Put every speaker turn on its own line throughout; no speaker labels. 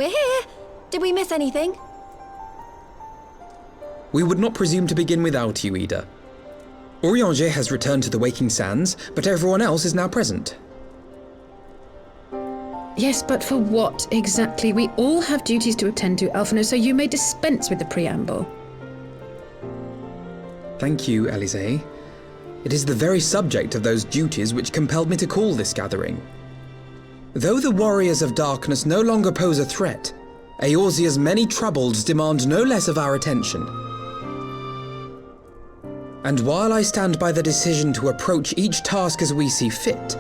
we're here. Did we miss anything?
We would not presume to begin without you, Ida. Urianger has returned to the Waking Sands, but everyone else is now present.
Yes, but for what exactly? We all have duties to attend to, Alphino, so you may dispense with the preamble.
Thank you, Élysée. It is the very subject of those duties which compelled me to call this gathering. Though the warriors of darkness no longer pose a threat, Eorzea's many troubles demand no less of our attention. And while I stand by the decision to approach each task as we see fit,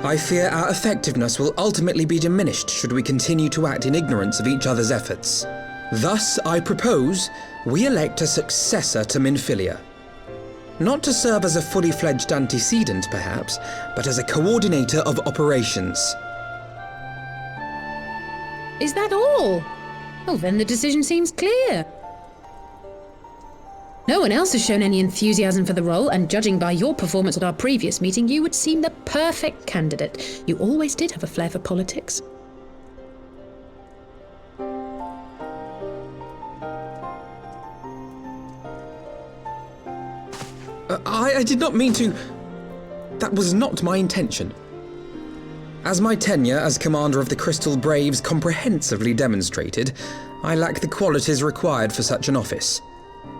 I fear our effectiveness will ultimately be diminished should we continue to act in ignorance of each other's efforts. Thus, I propose we elect a successor to Minfilia. Not to serve as a fully fledged antecedent, perhaps, but as a coordinator of operations.
Is that all? Well, then the decision seems clear. No one else has shown any enthusiasm for the role, and judging by your performance at our previous meeting, you would seem the perfect candidate. You always did have a flair for politics.
I did not mean to... That was not my intention. As my tenure as commander of the Crystal Braves comprehensively demonstrated, I lack the qualities required for such an office.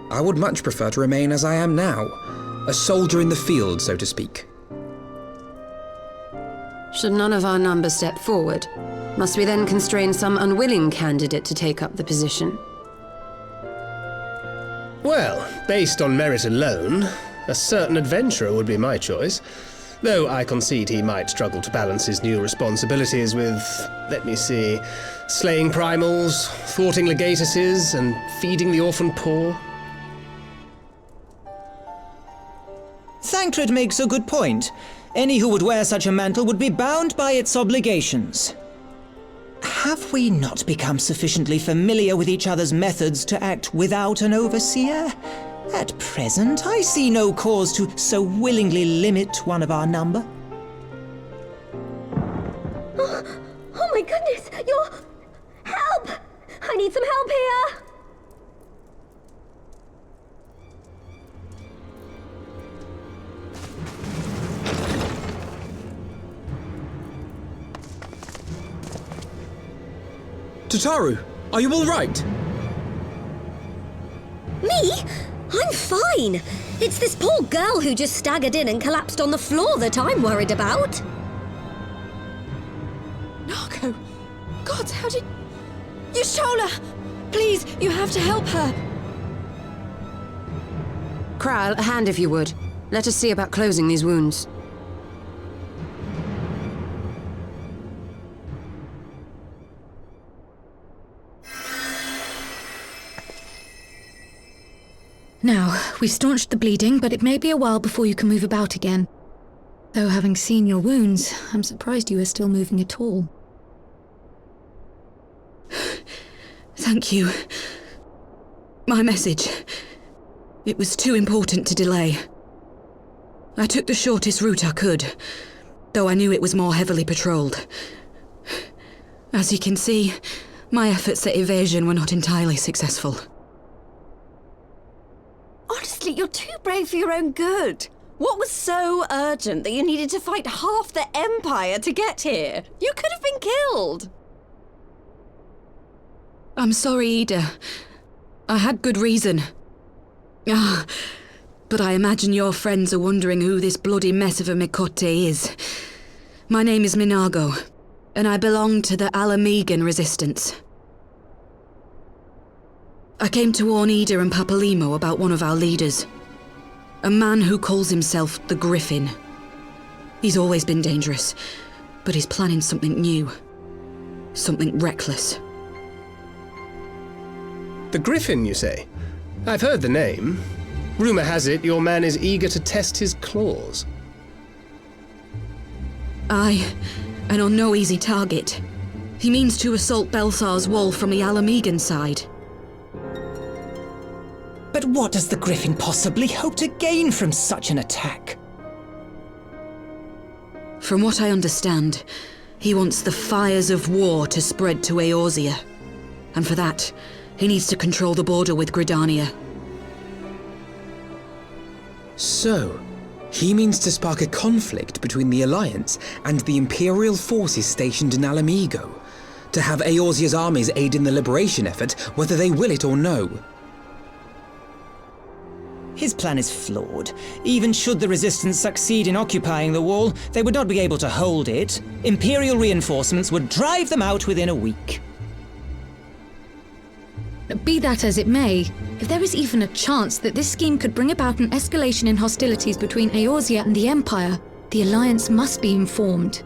I would much prefer to remain as I am now, a soldier in the field, so to speak.
Should none of our number step forward, must we then constrain some unwilling candidate to take up the position?
Well, based on merit alone, a certain adventurer would be my choice, though I concede he might struggle to balance his new responsibilities with, let me see, slaying primals, thwarting legatuses, and feeding the orphan poor.
Thancred makes a good point. Any who would wear such a mantle would be bound by its obligations. Have we not become sufficiently familiar with each other's methods to act without an overseer? At present, I see no cause to so willingly limit one of our number.
Oh my goodness, Help! I need some help here!
Tataru, are you all right?
Me? I'm fine. It's this poor girl who just staggered in and collapsed on the floor that I'm worried about.
Narco! God, how did... Yashola! Please, you have to help her.
Kral, a hand if you would. Let us see about closing these wounds.
Now, we've staunched the bleeding, but it may be a while before you can move about again. Though having seen your wounds, I'm surprised you are still moving at all.
Thank you. My message. It was too important to delay. I took the shortest route I could, though I knew it was more heavily patrolled. As you can see, my efforts at evasion were not entirely successful.
Honestly, you're too brave for your own good. What was so urgent that you needed to fight half the Empire to get here? You could have been killed.
I'm sorry, Ida. I had good reason. But I imagine your friends are wondering who this bloody mess of a Mikote is. My name is Minago, and I belong to the Alamegan Resistance. I came to warn Ida and Papalimo about one of our leaders. A man who calls himself the Griffin. He's always been dangerous, but he's planning something new. Something reckless.
The Griffin, you say? I've heard the name. Rumor has it your man is eager to test his claws.
Aye, and on no easy target. He means to assault Belthar's wall from the Alamegan side.
But what does the Griffin possibly hope to gain from such an attack?
From what I understand, He wants the fires of war to spread to Eorzea. And for that, he needs to control the border with Gridania.
So, he means to spark a conflict between the Alliance and the Imperial forces stationed in Alamigo, to have Eorzea's armies aid in the liberation effort, whether they will it or no.
His plan is flawed. Even should the Resistance succeed in occupying the wall, they would not be able to hold it. Imperial reinforcements would drive them out within a week.
Be that as it may, if there is even a chance that this scheme could bring about an escalation in hostilities between Eorzea and the Empire, the Alliance must be informed.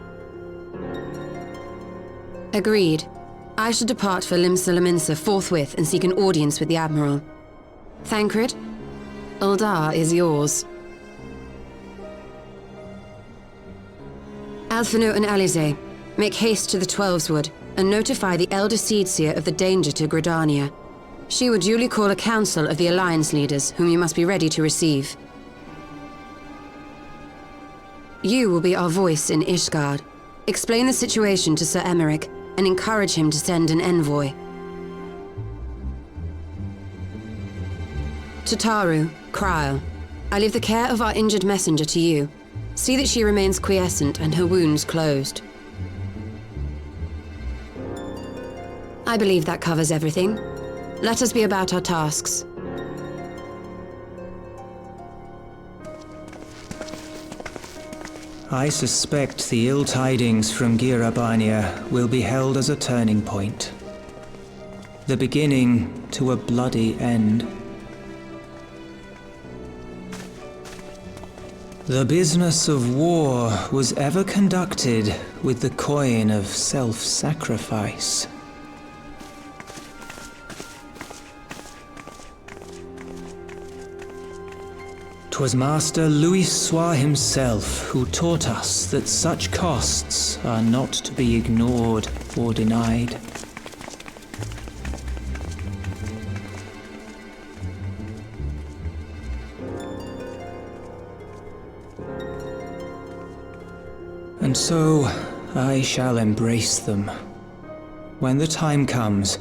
Agreed. I shall depart for Limsa Lominsa forthwith and seek an audience with the Admiral. Thancred, Uldar is yours. Alphino and Alize, make haste to the Twelveswood and notify the Elder Seedseer of the danger to Gridania. She will duly call a council of the Alliance leaders, whom you must be ready to receive. You will be our voice in Ishgard. Explain the situation to Sir Emeric and encourage him to send an envoy. To Taru, Kryl, I leave the care of our injured messenger to you. See that she remains quiescent and her wounds closed. I believe that covers everything. Let us be about our tasks.
I suspect the ill tidings from Girabania will be held as a turning point. The beginning to a bloody end. The business of war was ever conducted with the coin of self-sacrifice. 'Twas Master Louis Soir himself who taught us that such costs are not to be ignored or denied. And so, I shall embrace them. When the time comes,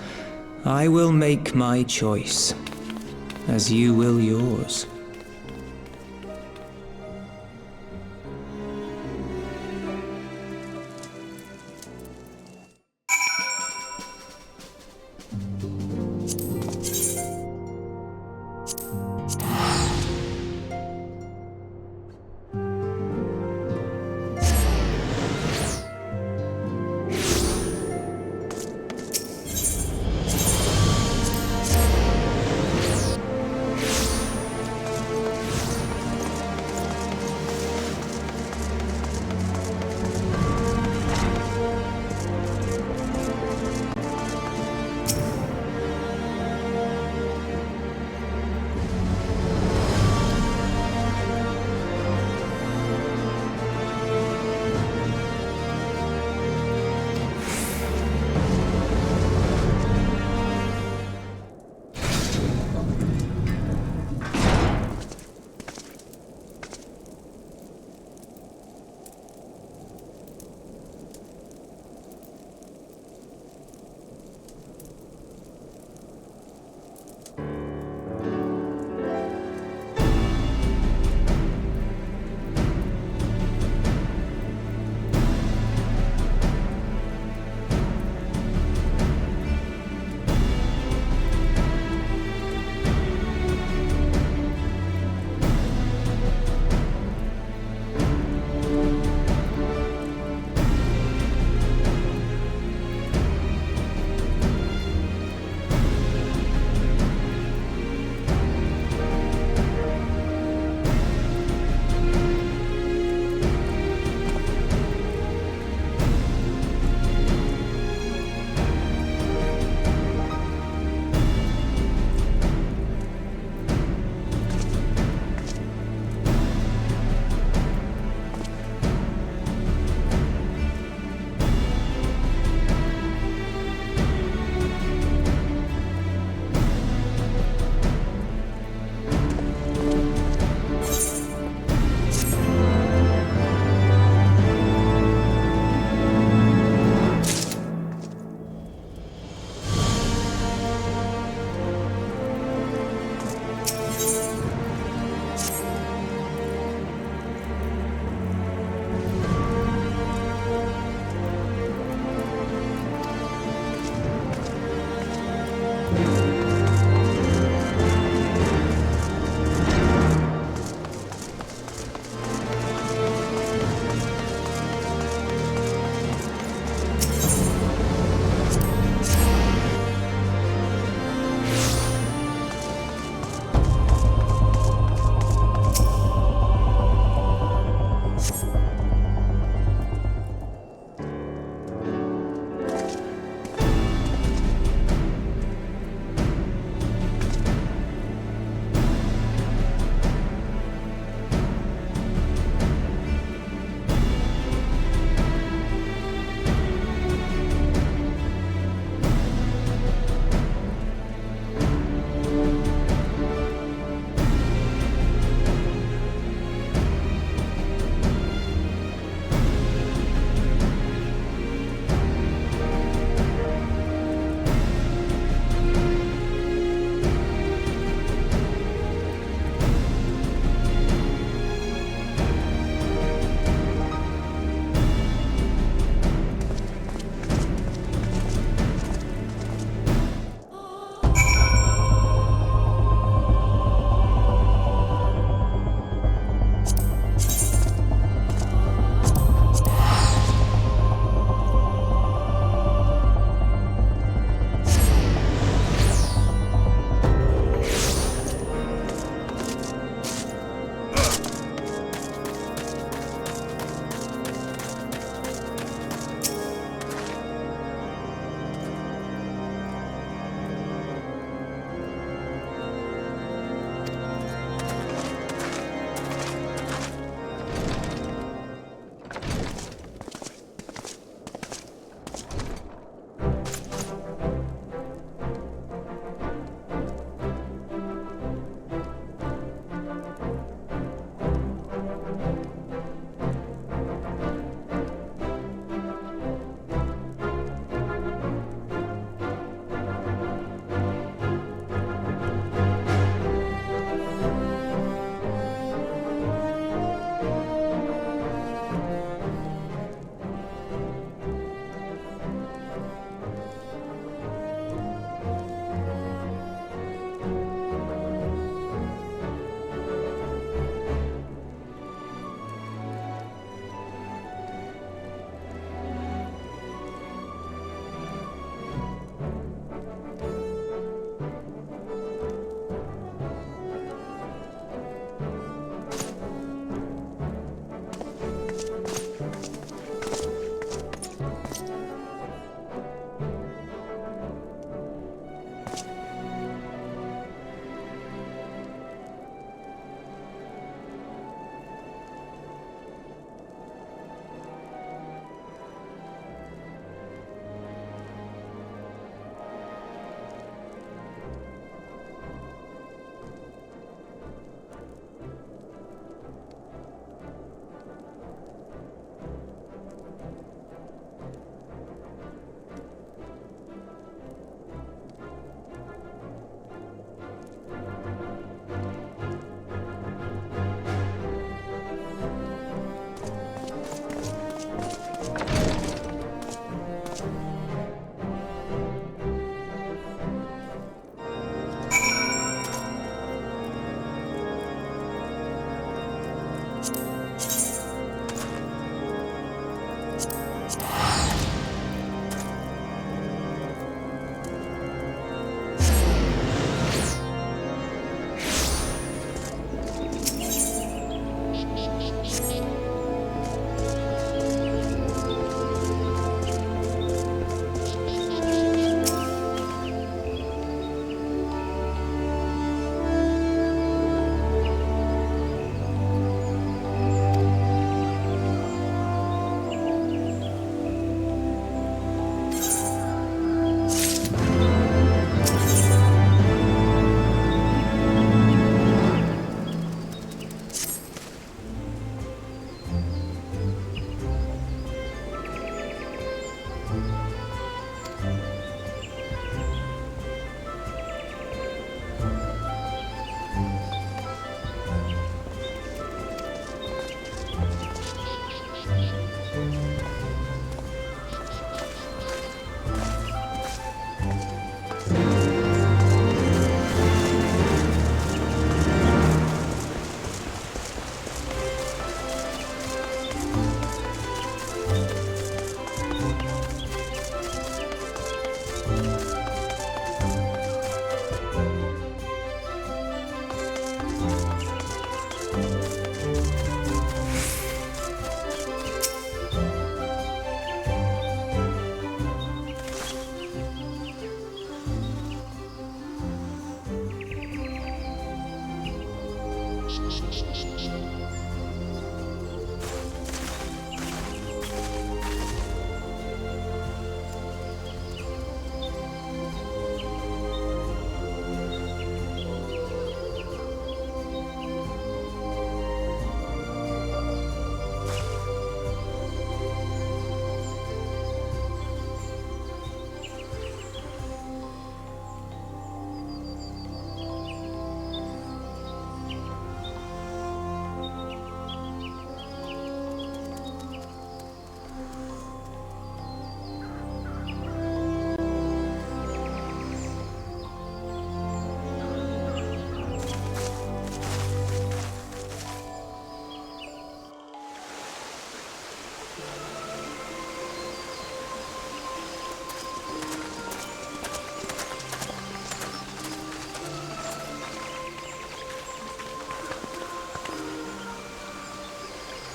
I will make my choice, as you will yours.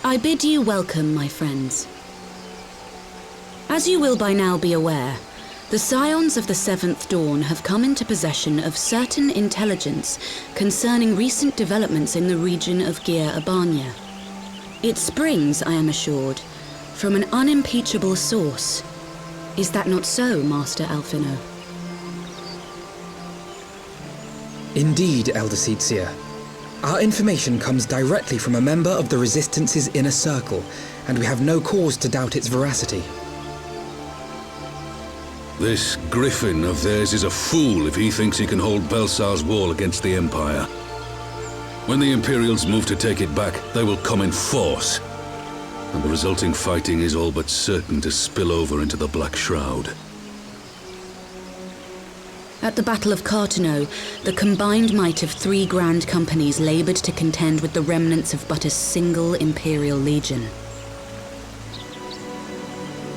I bid you welcome, my friends. As you will by now be aware, the Scions of the Seventh Dawn have come into possession of certain intelligence concerning recent developments in the region of Gir Abania. It springs, I am assured, from an unimpeachable source. Is that not so, Master Alphino?
Indeed, Elder Seedseer. Our information comes directly from a member of the Resistance's inner circle, and we have no cause to doubt its veracity.
This griffin of theirs is a fool if he thinks he can hold Belsar's wall against the Empire. When the Imperials move to take it back, they will come in force, and the resulting fighting is all but certain to spill over into the Black Shroud.
At the Battle of Cartano, the combined might of 3 grand companies laboured to contend with the remnants of but a single Imperial legion.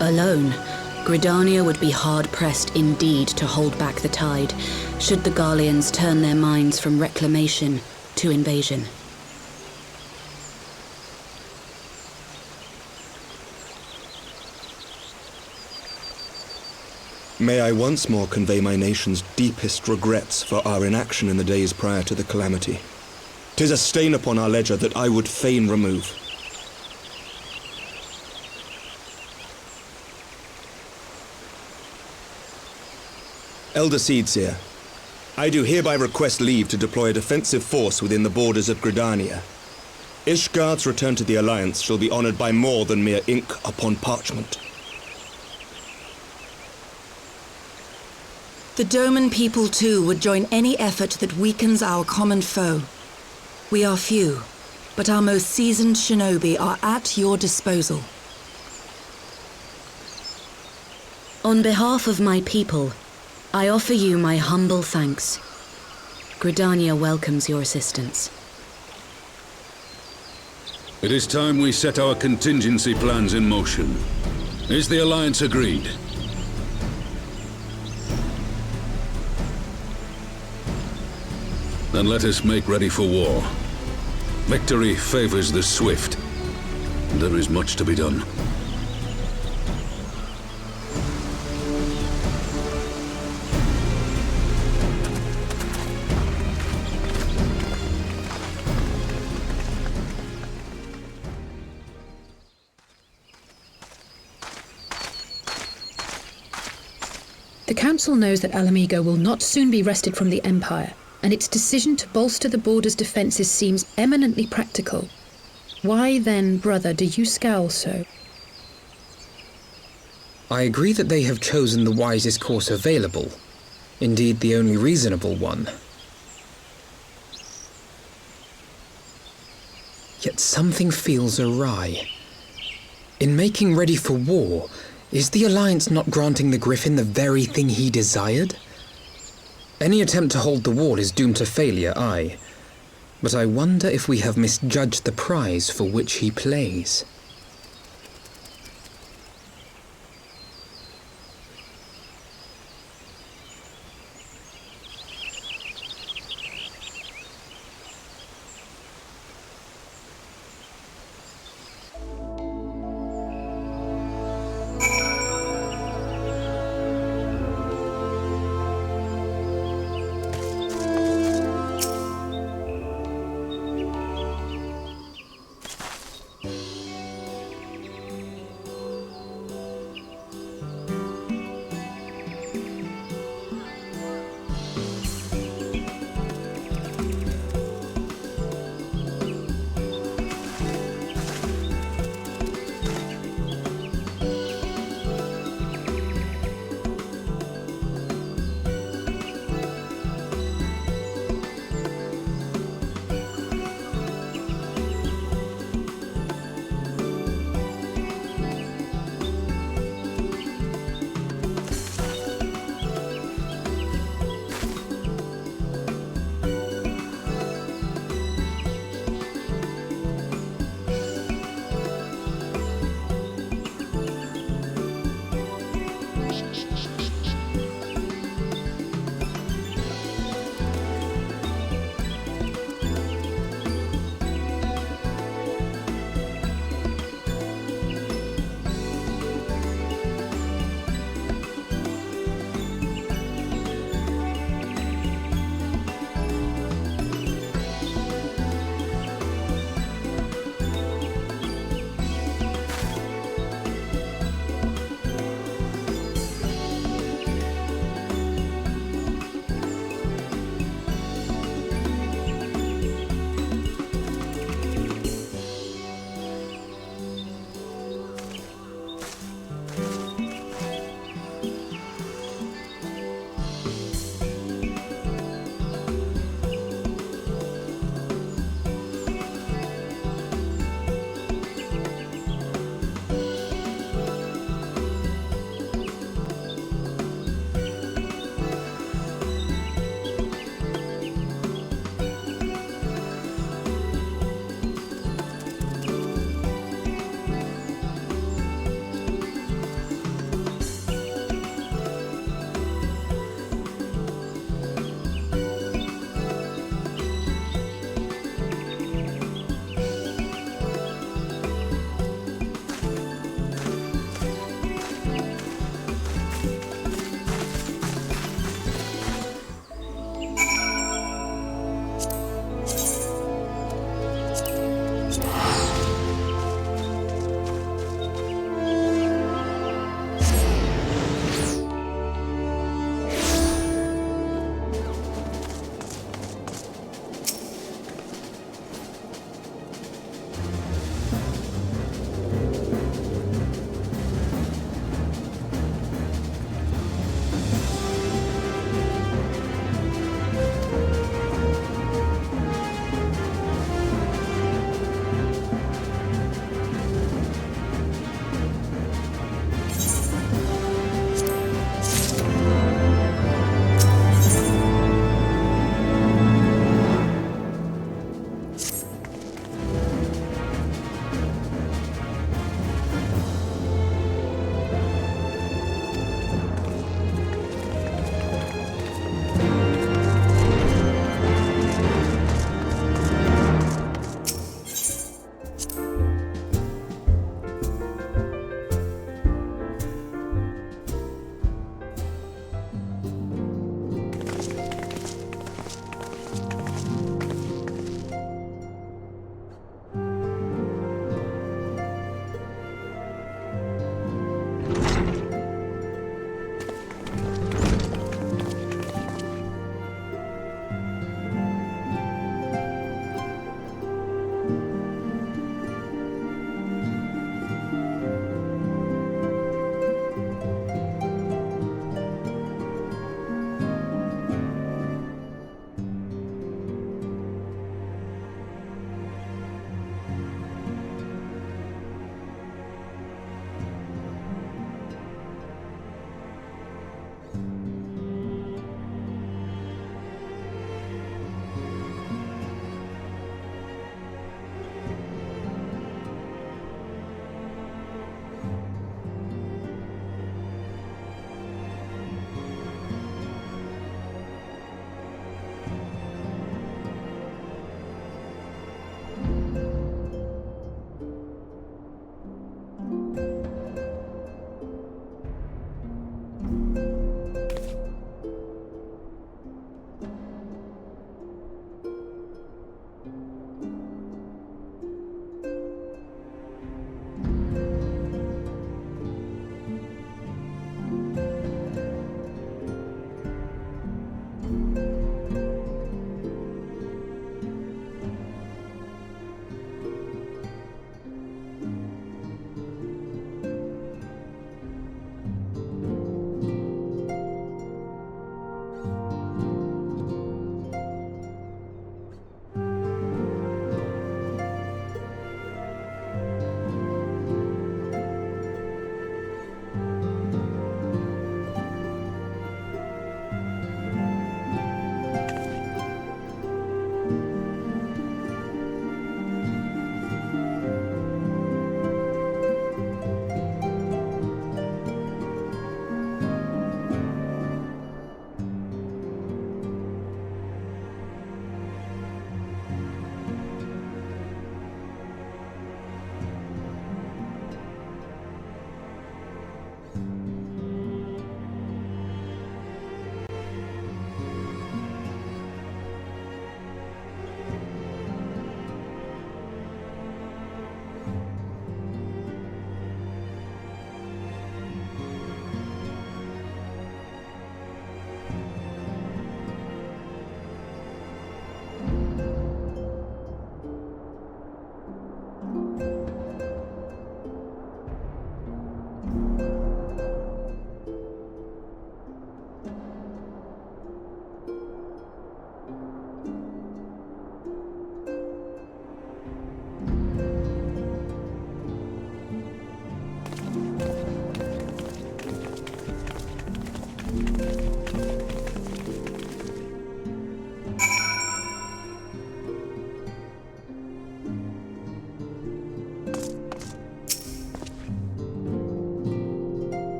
Alone, Gridania would be hard-pressed indeed to hold back the tide, should the Garleans turn their minds from reclamation to invasion.
May I once more convey my nation's deepest regrets for our inaction in the days prior to the calamity. 'Tis a stain upon our ledger that I would fain remove. Elder Seedseer, I do hereby request leave to deploy a defensive force within the borders of Gridania. Ishgard's return to the Alliance shall be honored by more than mere ink upon parchment.
The Doman people too would join any effort that weakens our common foe. We are few, but our most seasoned shinobi are at your disposal.
On behalf of my people, I offer you my humble thanks. Gridania welcomes your assistance.
It is time we set our contingency plans in motion. Is the Alliance agreed? Then let us make ready for war. Victory favors the swift. There is much to be done.
The Council knows that Alamigo will not soon be wrested from the Empire, and its decision to bolster the border's defences seems eminently practical. Why then, brother, do you scowl so?
I agree that they have chosen the wisest course available. Indeed, the only reasonable one. Yet something feels awry. In making ready for war, is the Alliance not granting the Griffin the very thing he desired? Any attempt to hold the wall is doomed to failure, aye. But I wonder if we have misjudged the prize for which he plays.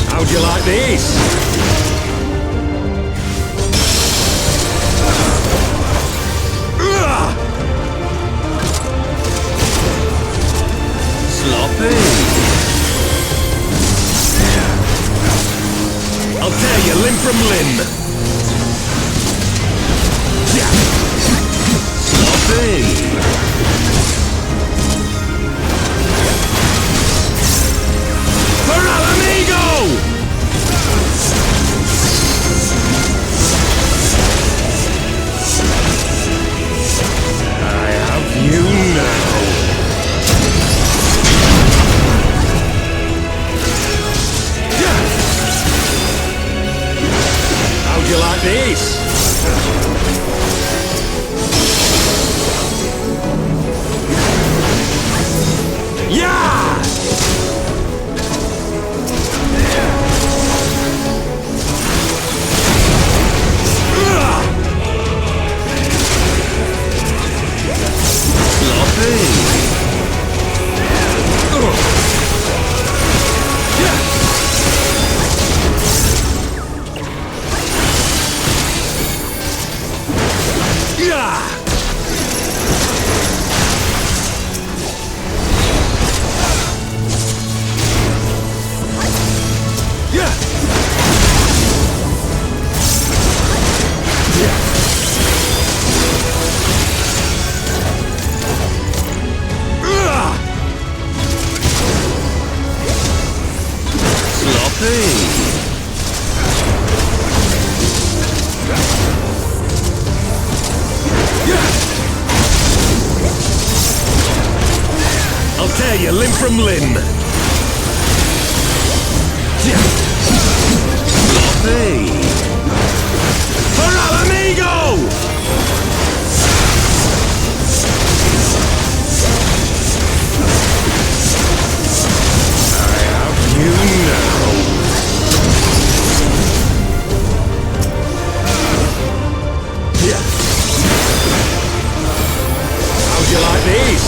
How'd you like these? Sloppy. I'll tear you limb from limb. Sloppy. For Alamigo! I have you now. How'd you like these? Yeah! Sloppy. I'll tear you limb from limb. Sloppy. For Alamigo! I have you now. How'd you like these?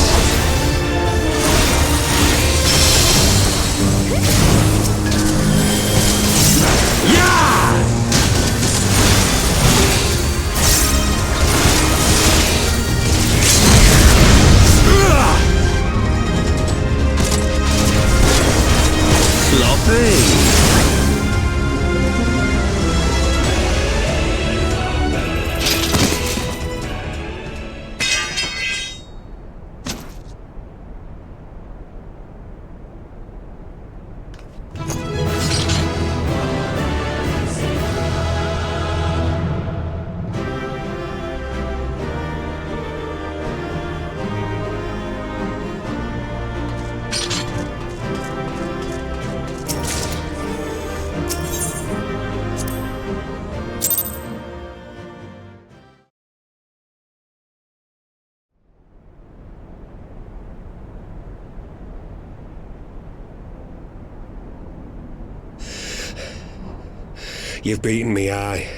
You've beaten me, aye.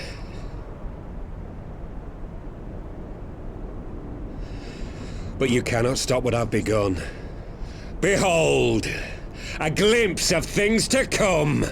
But you cannot stop what I've begun. Behold! A glimpse of things to come!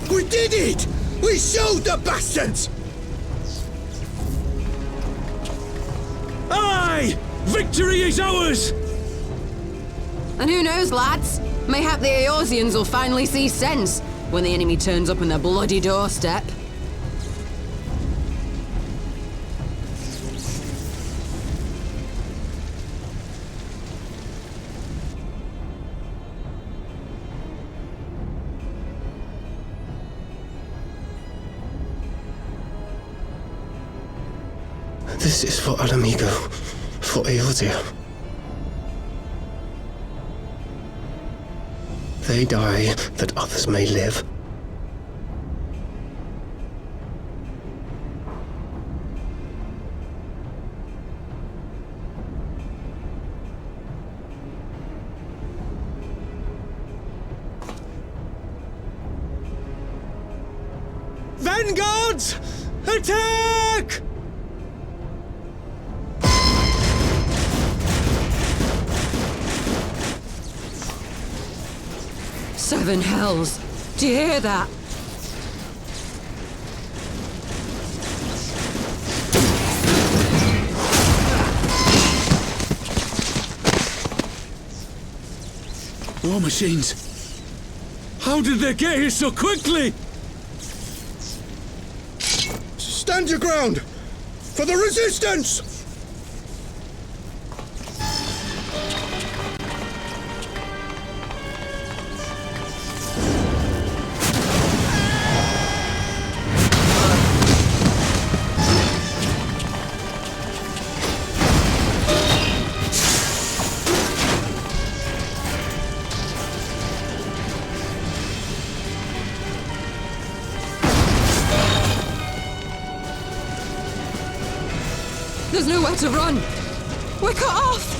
We did it! We showed the bastards! Aye! Victory is ours!
And who knows, lads? Mayhap the Eorzeans will finally see sense when the enemy turns up on their bloody doorstep.
This is for Alamigo, for Eorzea. They die that others may live.
Vanguards! Attack!
Seven hells! Do you hear that?
War machines! How did they get here so quickly?
Stand your ground! For the resistance!
There's nowhere to run! We're cut off!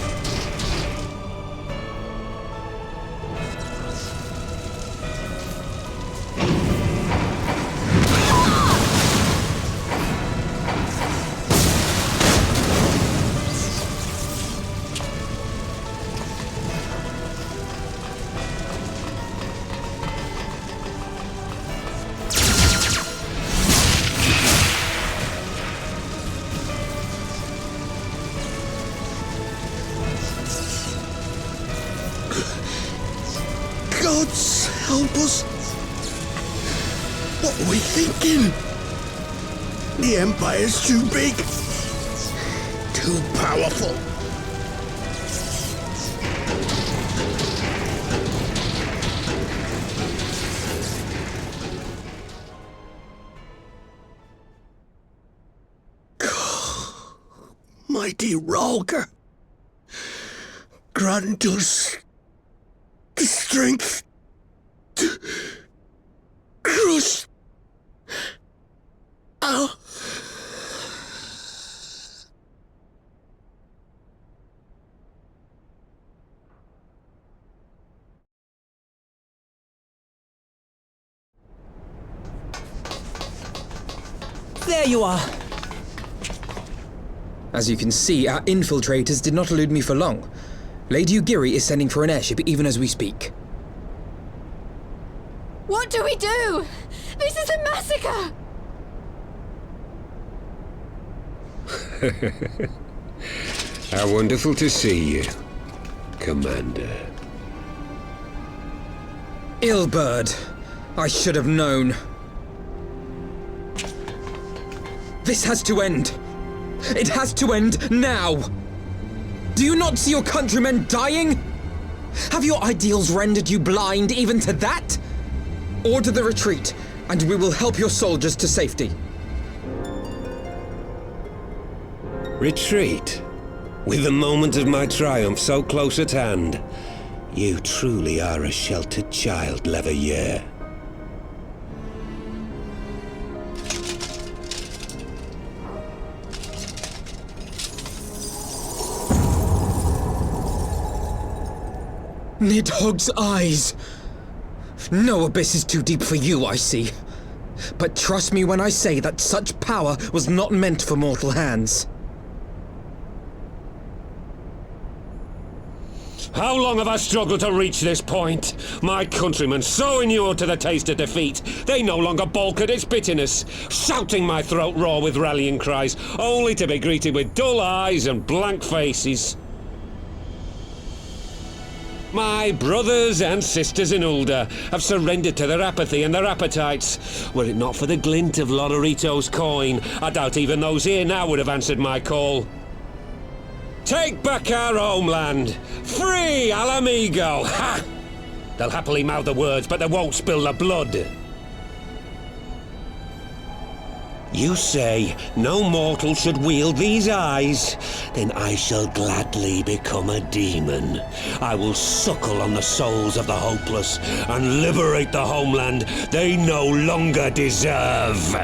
Gods help us! What are we thinking? The Empire's too big. Too powerful. Mighty Rhalgr, grant us the strength to crush our...
There you are.
As you can see, our infiltrators did not elude me for long. Lady Ugiri is sending for an airship even as we speak.
What do we do? This is a massacre!
How wonderful to see you, Commander.
Ill-bird. I should have known. This has to end. It has to end now! Do you not see your countrymen dying? Have your ideals rendered you blind even to that? Order the retreat, and we will help your soldiers to safety.
Retreat? With the moment of my triumph so close at hand? You truly are a sheltered child, Leverrier.
Nidhogg's eyes! No abyss is too deep for you, I see. But trust me when I say that such power was not meant for mortal hands.
How long have I struggled to reach this point? My countrymen, so inured to the taste of defeat, they no longer balk at its bitterness, shouting my throat raw with rallying cries, only to be greeted with dull eyes and blank faces. My brothers and sisters in Ulda have surrendered to their apathy and their appetites. Were it not for the glint of Lodorito's coin, I doubt even those here now would have answered my call. Take back our homeland! Free Alamigo! Ha! They'll happily mouth the words, but they won't spill the blood. You say no mortal should wield these eyes? Then I shall gladly become a demon. I will suckle on the souls of the hopeless and liberate the homeland they no longer deserve.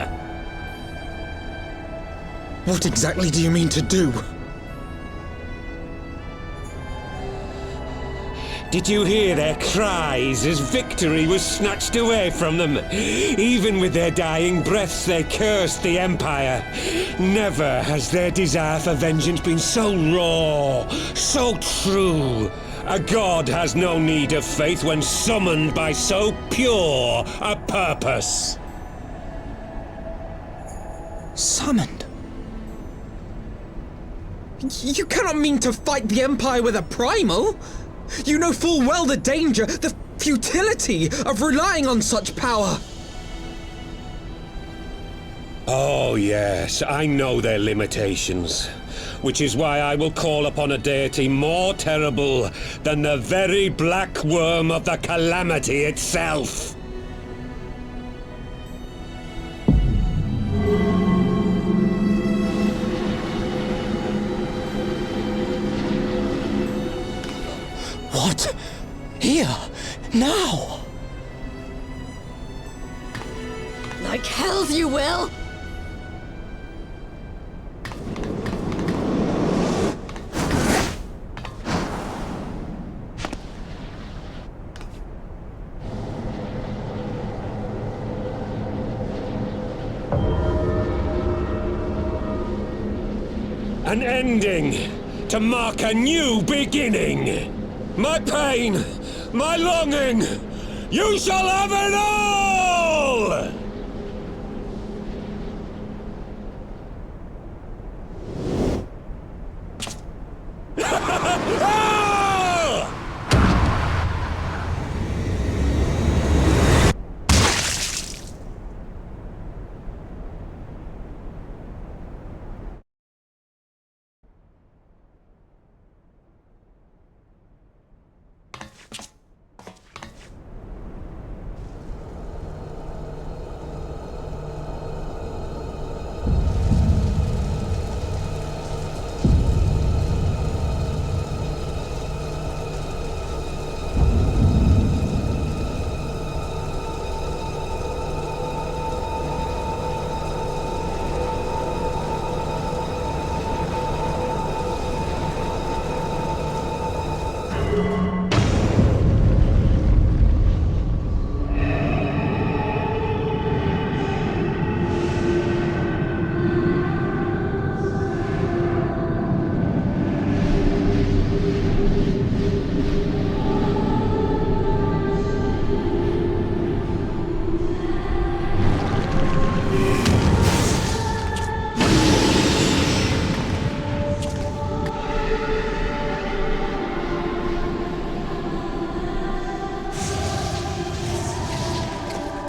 What exactly do you mean to do?
Did you hear their cries as victory was snatched away from them? Even with their dying breaths, they cursed the Empire. Never has their desire for vengeance been so raw, so true. A god has no need of faith when summoned by so pure a purpose.
Summoned?
You cannot mean to fight the Empire with a primal! You know full well the danger, the futility of relying on such power!
Oh yes, I know their limitations. Which is why I will call upon a deity more terrible than the very black worm of the calamity itself.
What? Here? Now?
Like hells you will!
An ending to mark a new beginning. My pain, my longing, you shall have it all!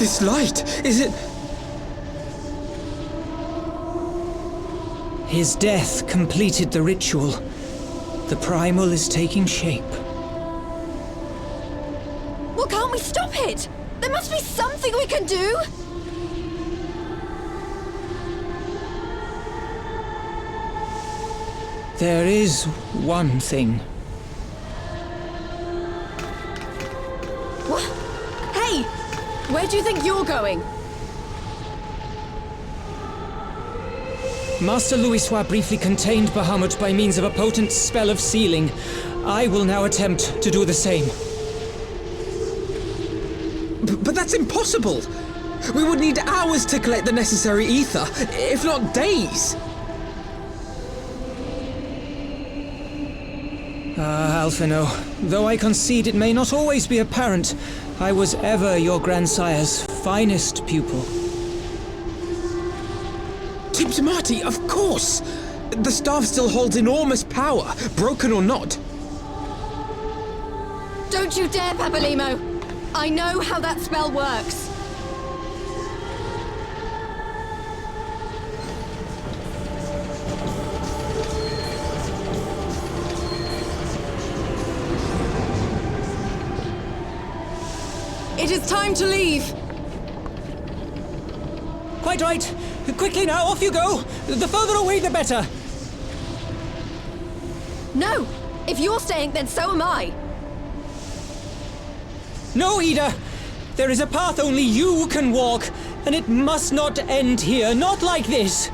This light, is it...
His death completed the ritual. The primal is taking shape.
Well, can't we stop it? There must be something we can do!
There is one thing.
What? Hey! Where do you think you're going?
Master Louisoix briefly contained Bahamut by means of a potent spell of sealing. I will now attempt to do the same.
But that's impossible! We would need hours to collect the necessary ether, if not days!
Ah, Alphino, though I concede it may not always be apparent, I was ever your grandsire's finest pupil.
Tiptimati, of course! The staff still holds enormous power, broken or not.
Don't you dare, Papalymo! I know how that spell works. It is time to leave!
Quite right. Quickly now, off you go! The further away, the better!
No! If you're staying, then so am I!
No, Ida! There is a path only you can walk, and it must not end here, not like this!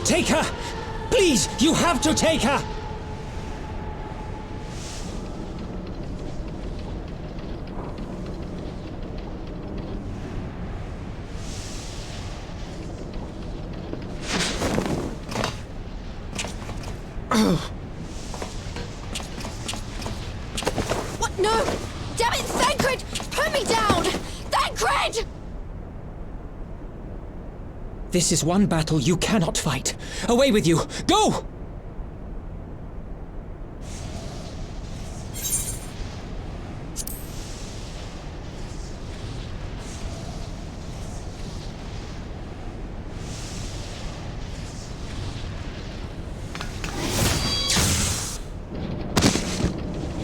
Take her! Please, you have to take her!
What? No! Damn it, Thancred! Put me down! Thancred!
This is one battle you cannot fight. Away with you! Go!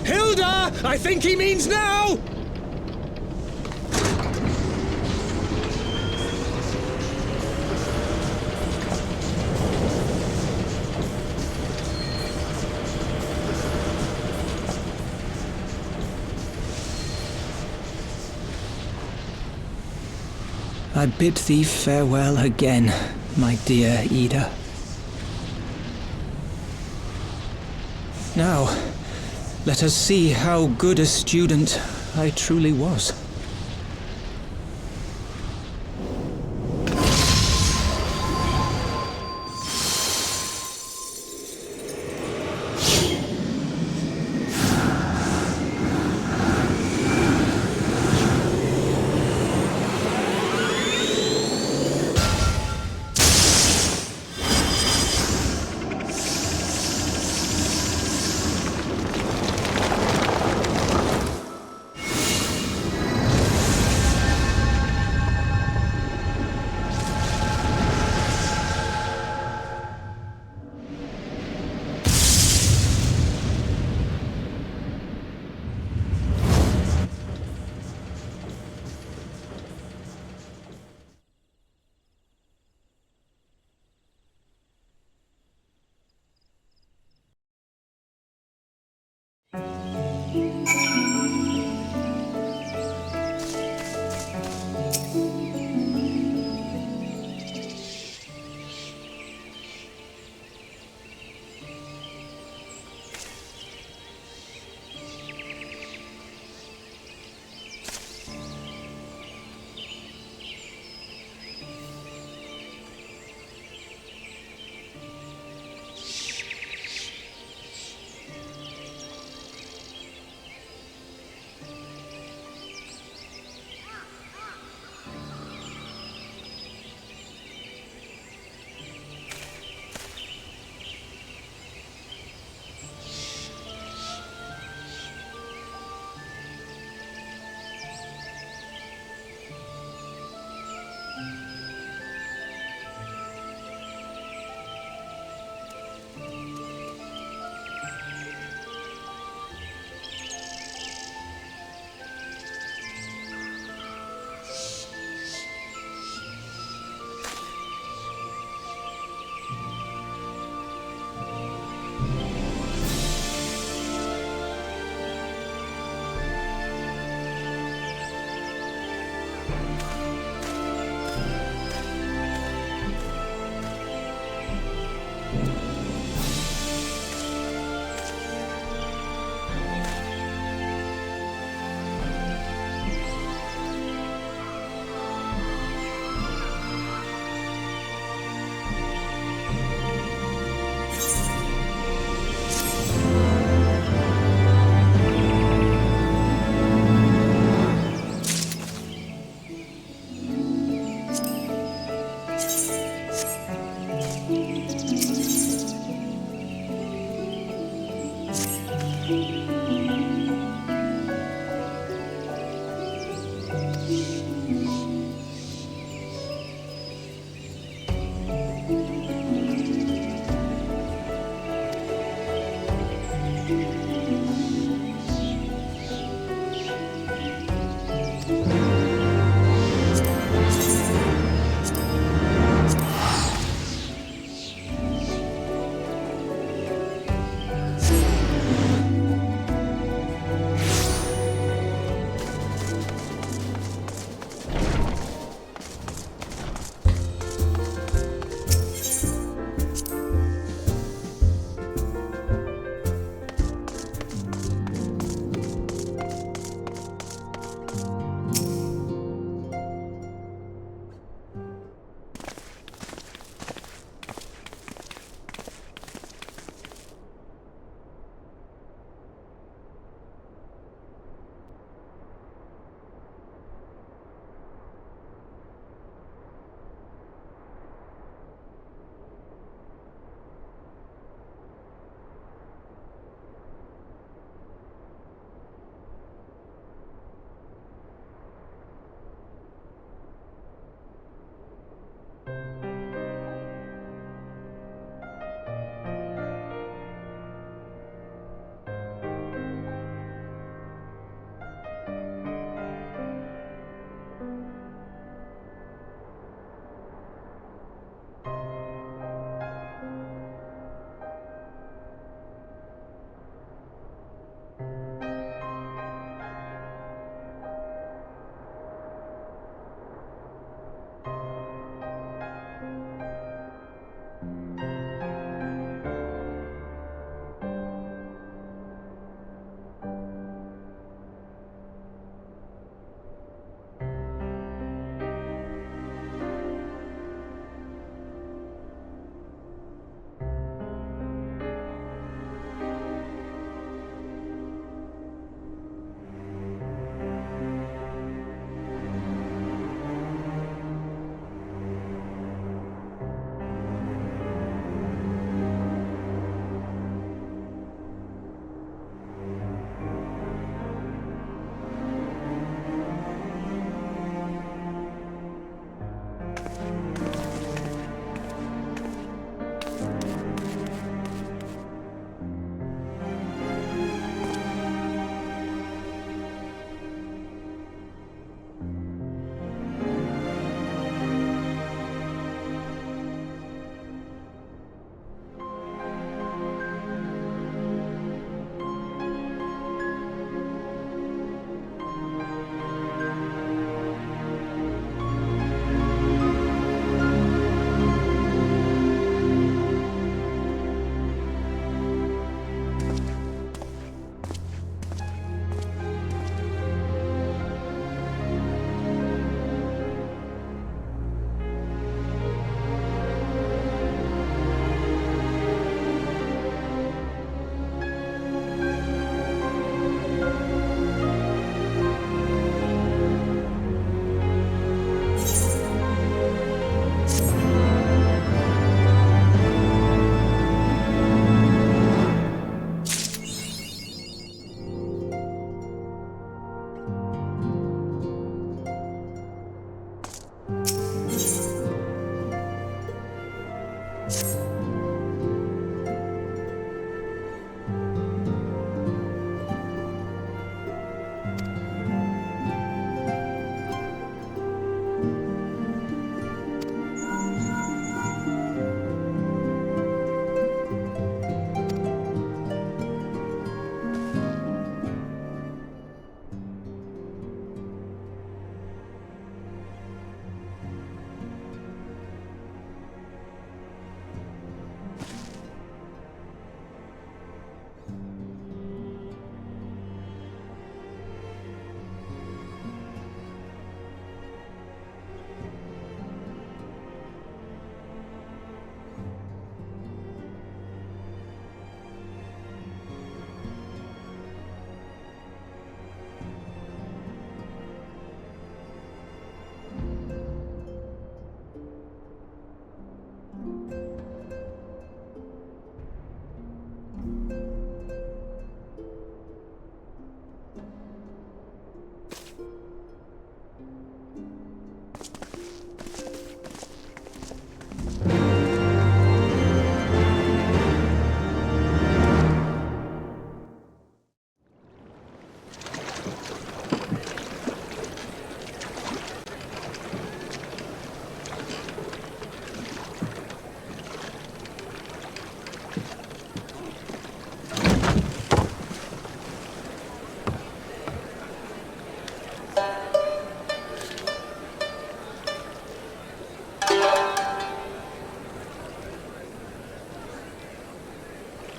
Hilda! I think he means now!
I bid thee farewell again, my dear Ida. Now, let us see how good a student I truly was.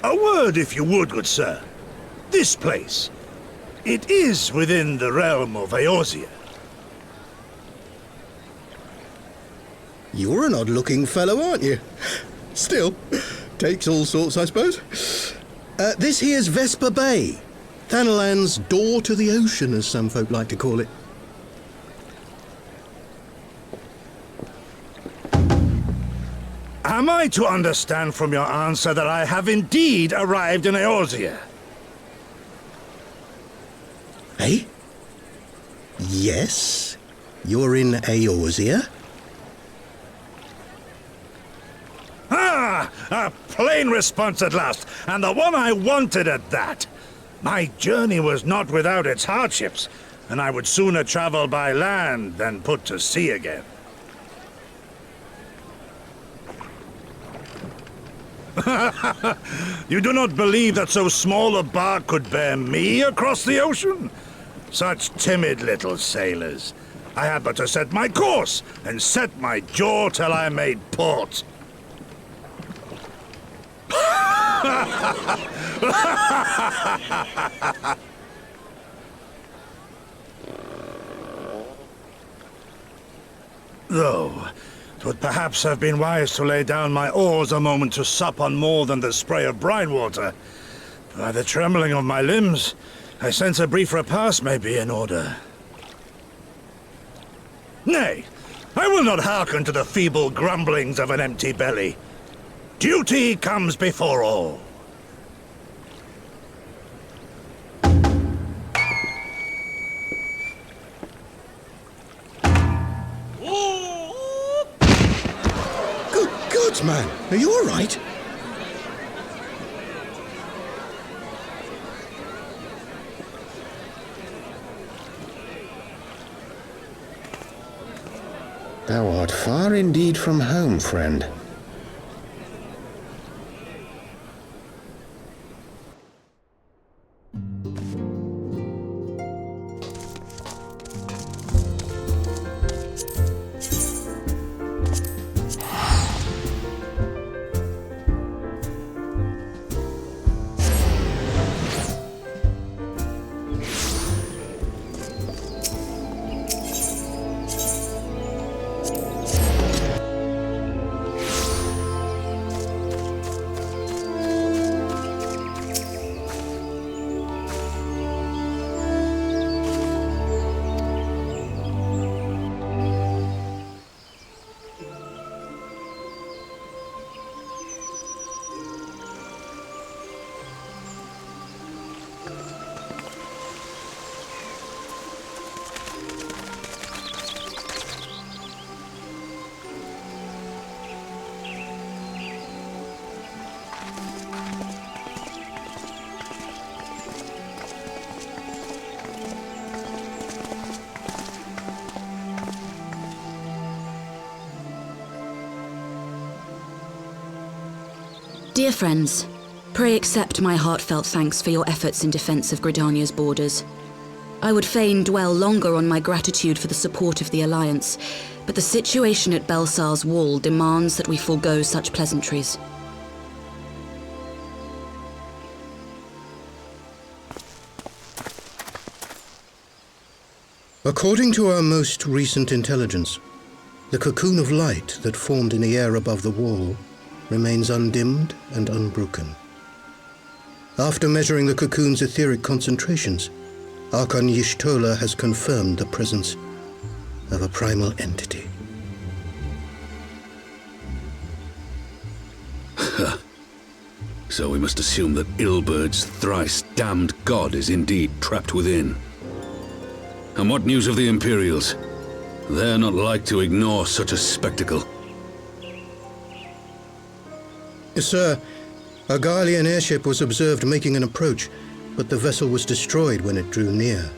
A word, if you would, good sir. This place. It is within the realm of Eorzea.
You're an odd-looking fellow, aren't you? Still, takes all sorts, I suppose. This here's Vesper Bay. Thanalan's door to the ocean, as some folk like to call it.
Am I to understand from your answer that I have indeed arrived in Eorzea?
Eh? Yes, you're in Eorzea.
Ah! A plain response at last, and the one I wanted at that. My journey was not without its hardships, and I would sooner travel by land than put to sea again. You do not believe that so small a bark could bear me across the ocean? Such timid little sailors. I had but to set my course and set my jaw till I made port. Though, 'twould perhaps have been wise to lay down my oars a moment to sup on more than the spray of brine water. By the trembling of my limbs, I sense a brief repast may be in order. Nay, I will not hearken to the feeble grumblings of an empty belly. Duty comes before all.
Good God, man! Are you all right?
Thou art far indeed from home, friend.
Dear friends, pray accept my heartfelt thanks for your efforts in defense of Gridania's borders. I would fain dwell longer on my gratitude for the support of the Alliance, but the situation at Belsar's Wall demands that we forego such pleasantries.
According to our most recent intelligence, the cocoon of light that formed in the air above the wall remains undimmed and unbroken. After measuring the cocoon's etheric concentrations, Archon Y'shtola has confirmed the presence of a primal entity.
So we must assume that Ilbert's thrice damned god is indeed trapped within. And what news of the Imperials? They're not like to ignore such a spectacle.
Sir, a Garlean airship was observed making an approach, but the vessel was destroyed when it drew near.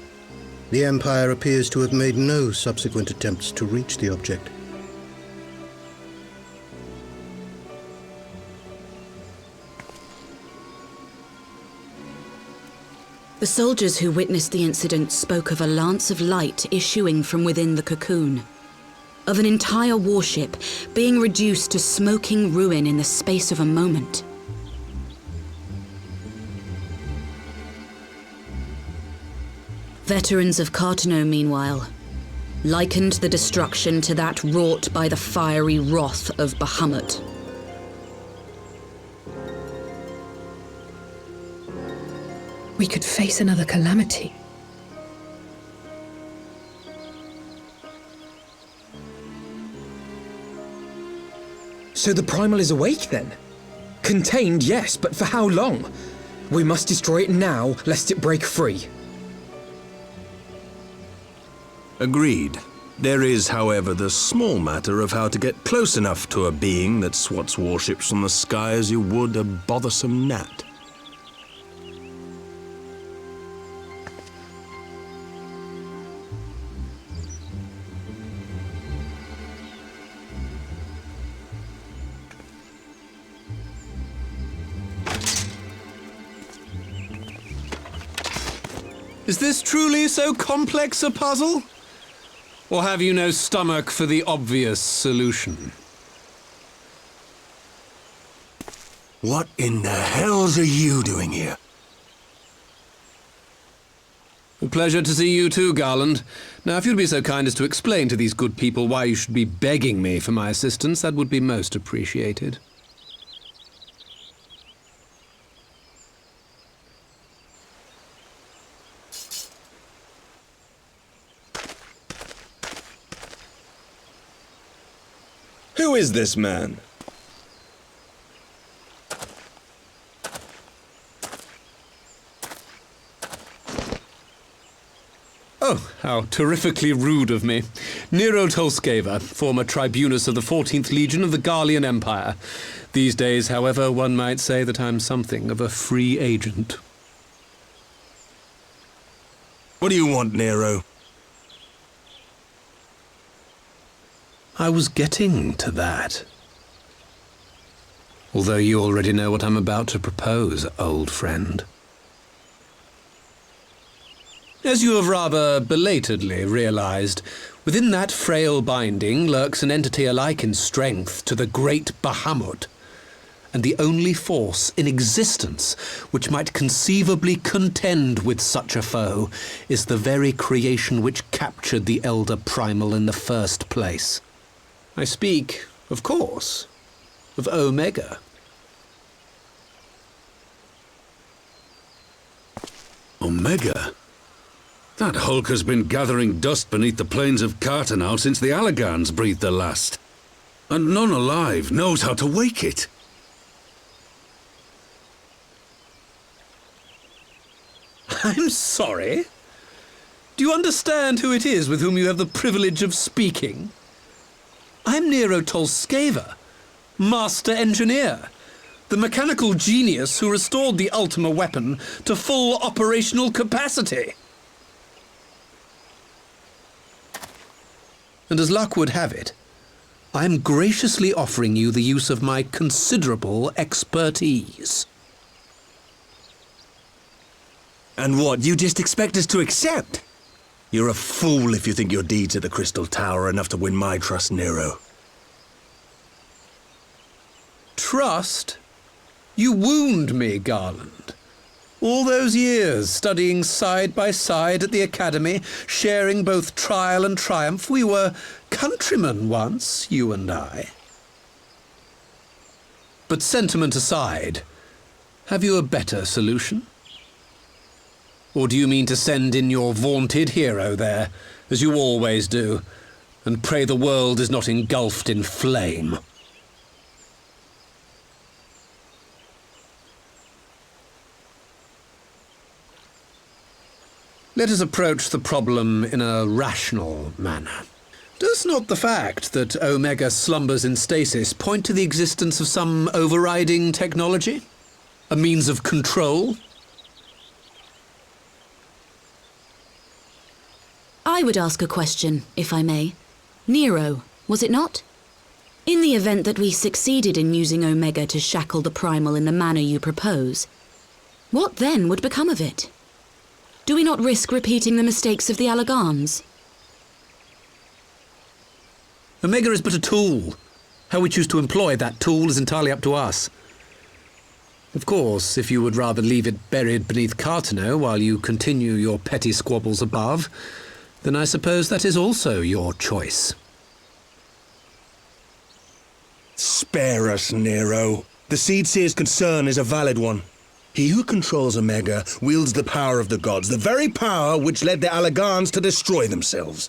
The Empire appears to have made no subsequent attempts to reach the object.
The soldiers who witnessed the incident spoke of a lance of light issuing from within the cocoon, of an entire warship being reduced to smoking ruin in the space of a moment. Veterans of Cartano, meanwhile, likened the destruction to that wrought by the fiery wrath of Bahamut.
We could face another calamity.
So the Primal is awake then? Contained, yes, but for how long? We must destroy it now, lest it break free.
Agreed. There is, however, the small matter of how to get close enough to a being that swats warships from the sky as you would a bothersome gnat.
Is this truly so complex a puzzle? Or have you no stomach for the obvious solution?
What in the hells are you doing here?
A pleasure to see you too, Garland. Now, if you'd be so kind as to explain to these good people why you should be begging me for my assistance, that would be most appreciated.
Who is this man?
Oh, how terrifically rude of me. Nero Tolskeva, former tribunus of the 14th Legion of the Garlean Empire. These days, however, one might say that I'm something of a free agent.
What do you want, Nero?
I was getting to that. Although you already know what I'm about to propose, old friend. As you have rather belatedly realized, within that frail binding lurks an entity alike in strength to the great Bahamut, and the only force in existence which might conceivably contend with such a foe is the very creation which captured the Elder Primal in the first place. I speak, of course, of Omega.
Omega? That hulk has been gathering dust beneath the plains of Cartano since the Allagans breathed their last. And none alive knows how to wake it.
I'm sorry? Do you understand who it is with whom you have the privilege of speaking? I'm Nero Tolskeva, Master Engineer, the mechanical genius who restored the Ultima weapon to full operational capacity. And as luck would have it, I am graciously offering you the use of my considerable expertise.
And what, you just expect us to accept? You're a fool if you think your deeds at the Crystal Tower are enough to win my trust, Nero.
Trust? You wound me, Garland. All those years, studying side by side at the Academy, sharing both trial and triumph, we were countrymen once, you and I. But sentiment aside, have you a better solution? Or do you mean to send in your vaunted hero there, as you always do, and pray the world is not engulfed in flame? Let us approach the problem in a rational manner. Does not the fact that Omega slumbers in stasis point to the existence of some overriding technology? A means of control?
I would ask a question, if I may. Nero, was it not? In the event that we succeeded in using Omega to shackle the Primal in the manner you propose, what then would become of it? Do we not risk repeating the mistakes of the Allagans?
Omega is but a tool. How we choose to employ that tool is entirely up to us. Of course, if you would rather leave it buried beneath Cartano while you continue your petty squabbles above, then I suppose that is also your choice.
Spare us, Nero. The Seedseer's concern is a valid one. He who controls Omega wields the power of the gods, the very power which led the Alagans to destroy themselves.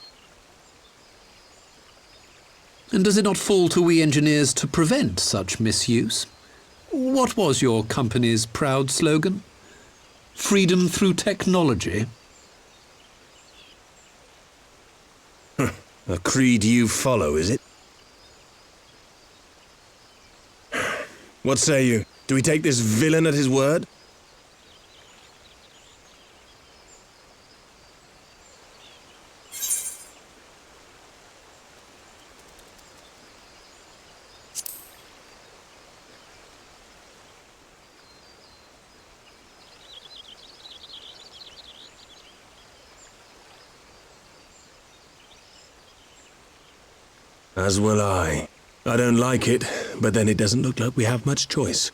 And does it not fall to we engineers to prevent such misuse? What was your company's proud slogan? Freedom through technology?
A creed you follow, is it? What say you? Do we take this villain at his word? As will I. I don't like it, but then it doesn't look like we have much choice.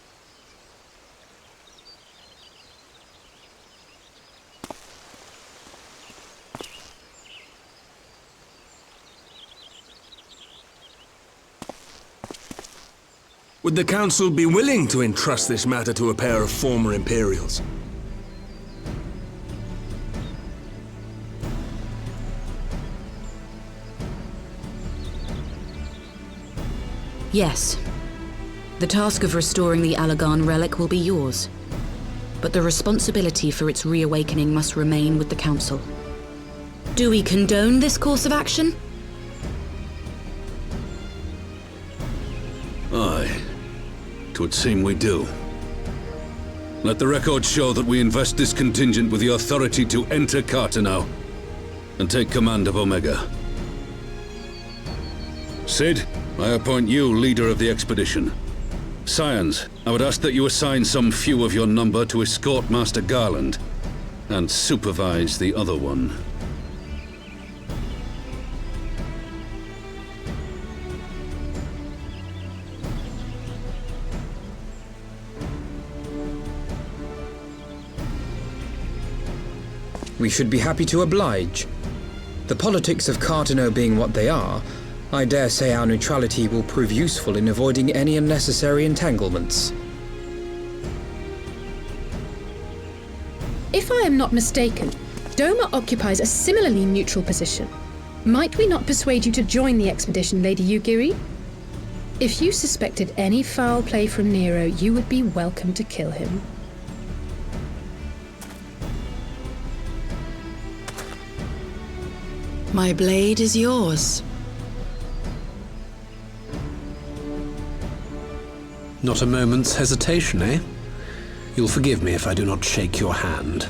Would the Council be willing to entrust this matter to a pair of former Imperials?
Yes. The task of restoring the Alagan relic will be yours. But the responsibility for its reawakening must remain with the Council. Do we condone this course of action?
Aye. 'Twould seem we do. Let the record show that we invest this contingent with the authority to enter Cartano and take command of Omega. Sid, I appoint you leader of the expedition. Scions, I would ask that you assign some few of your number to escort Master Garland and supervise the other one.
We should be happy to oblige. The politics of Cartano being what they are, I dare say our neutrality will prove useful in avoiding any unnecessary entanglements.
If I am not mistaken, Doma occupies a similarly neutral position. Might we not persuade you to join the expedition, Lady Yugiri? If you suspected any foul play from Nero, you would be welcome to kill him.
My blade is yours.
Not a moment's hesitation, eh? You'll forgive me if I do not shake your hand.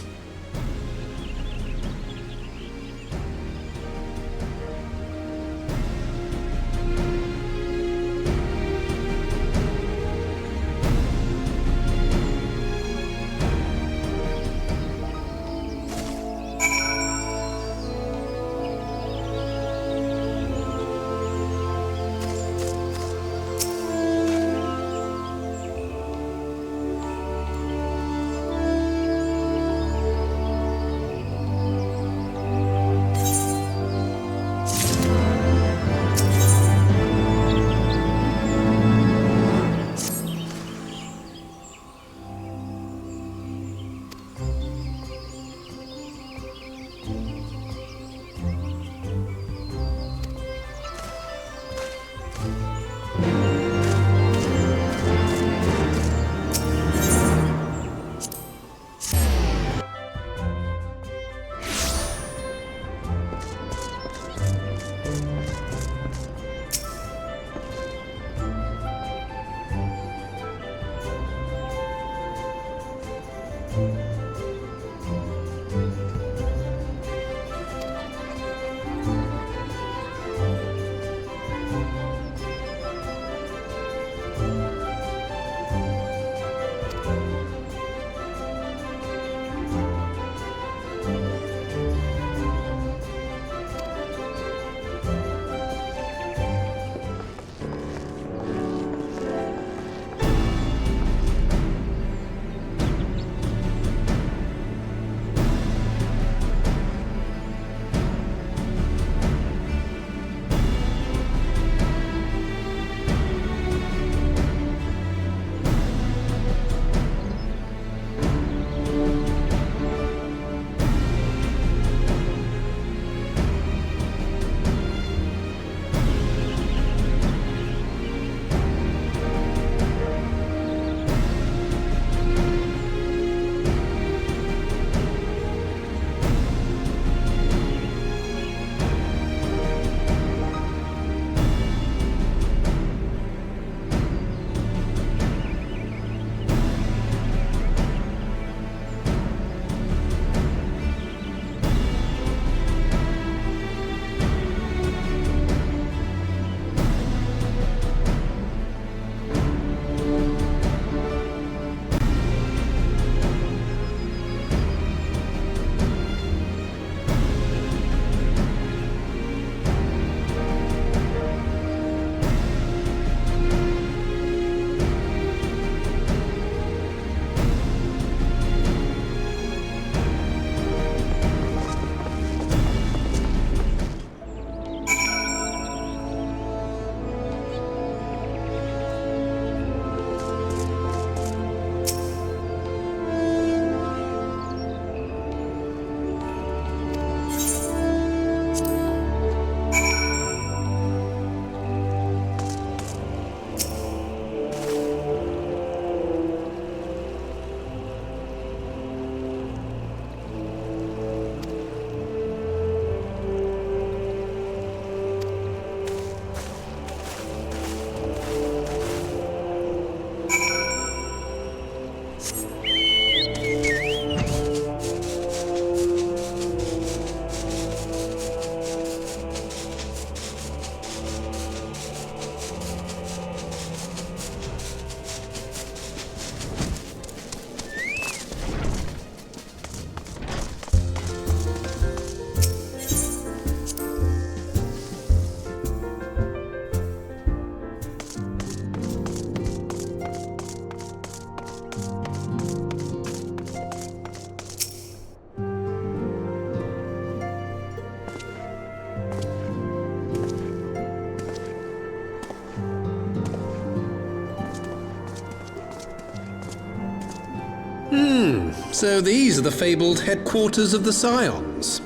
So these are the fabled headquarters of the Scions.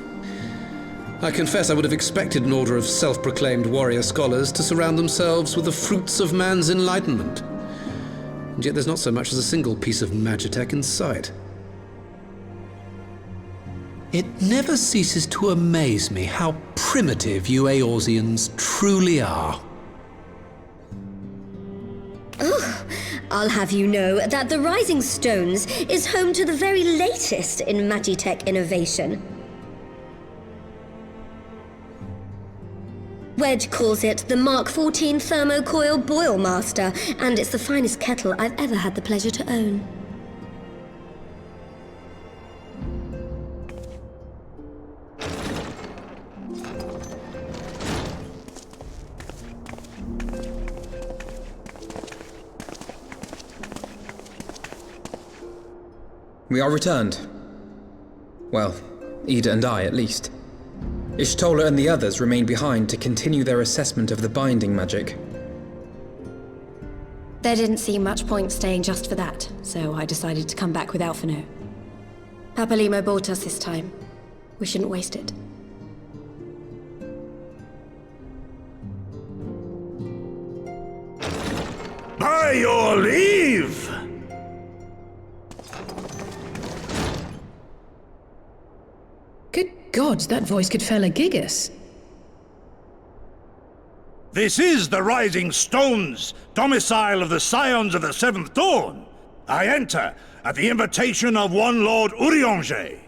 I confess I would have expected an order of self-proclaimed warrior scholars to surround themselves with the fruits of man's enlightenment. And yet there's not so much as a single piece of magitech in sight. It never ceases to amaze me how primitive you Eorzeans truly are.
Oh, I'll have you know that the Rising Stones is home to the very latest in magitech innovation. Wedge calls it the Mark 14 Thermocoil Boilmaster, and it's the finest kettle I've ever had the pleasure to own.
We are returned. Well, Ida and I, at least. Ishtola and the others remain behind to continue their assessment of the binding magic.
There didn't seem much point staying just for that, so I decided to come back with Alphino. Papalimo bought us this time. We shouldn't waste it.
By your leave!
Good God, that voice could fell a gigas.
This is the Rising Stones, domicile of the Scions of the Seventh Dawn. I enter at the invitation of one Lord Urianger.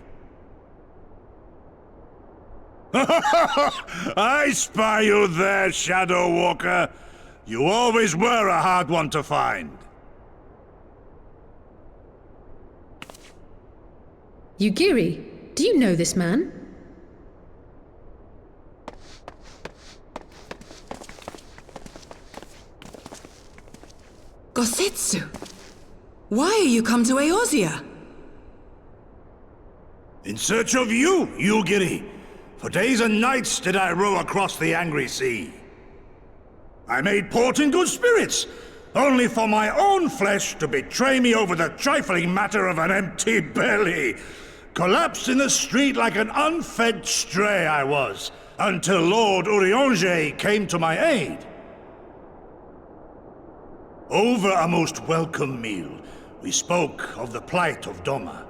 I spy you there, Shadow Walker. You always were a hard one to find.
Yugiri, do you know this man?
Gosetsu! Why are you come to Eorzea?
In search of you, Yugiri. For days and nights did I row across the angry sea. I made port in good spirits, only for my own flesh to betray me over the trifling matter of an empty belly. Collapsed in the street like an unfed stray I was, until Lord Urianger came to my aid. Over a most welcome meal, we spoke of the plight of Doma,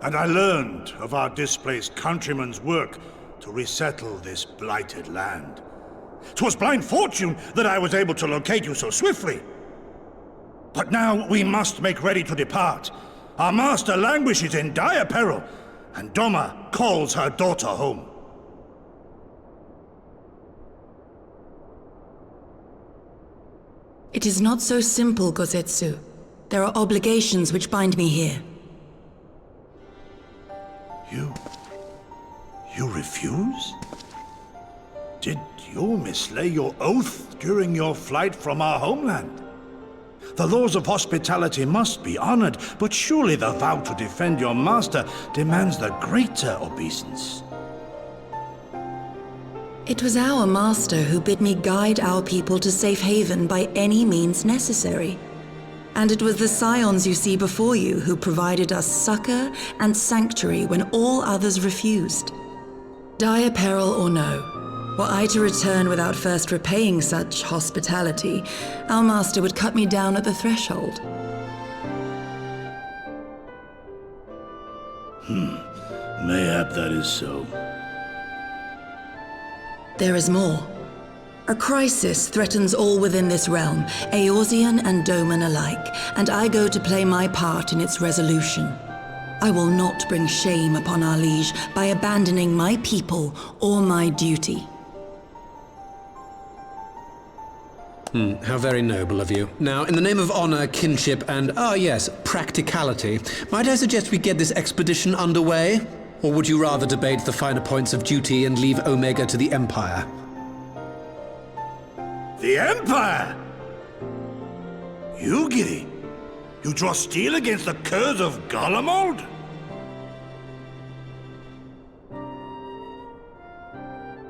and I learned of our displaced countrymen's work to resettle this blighted land. 'Twas blind fortune that I was able to locate you so swiftly. But now we must make ready to depart. Our master languishes in dire peril, and Doma calls her daughter home.
It is not so simple, Gosetsu. There are obligations which bind me here.
You refuse? Did you mislay your oath during your flight from our homeland? The laws of hospitality must be honored, but surely the vow to defend your master demands the greater obeisance.
It was our master who bid me guide our people to safe haven by any means necessary. And it was the Scions you see before you who provided us succor and sanctuary when all others refused. Dire peril or no, were I to return without first repaying such hospitality, our master would cut me down at the threshold.
Mayhap that is so.
There is more. A crisis threatens all within this realm, Eorzean and Doman alike, and I go to play my part in its resolution. I will not bring shame upon our liege by abandoning my people or my duty.
How very noble of you. Now, in the name of honor, kinship, and, yes, practicality, might I suggest we get this expedition underway? Or would you rather debate the finer points of duty and leave Omega to the Empire?
The Empire? Yugiri, you draw steel against the curse of Garlemald?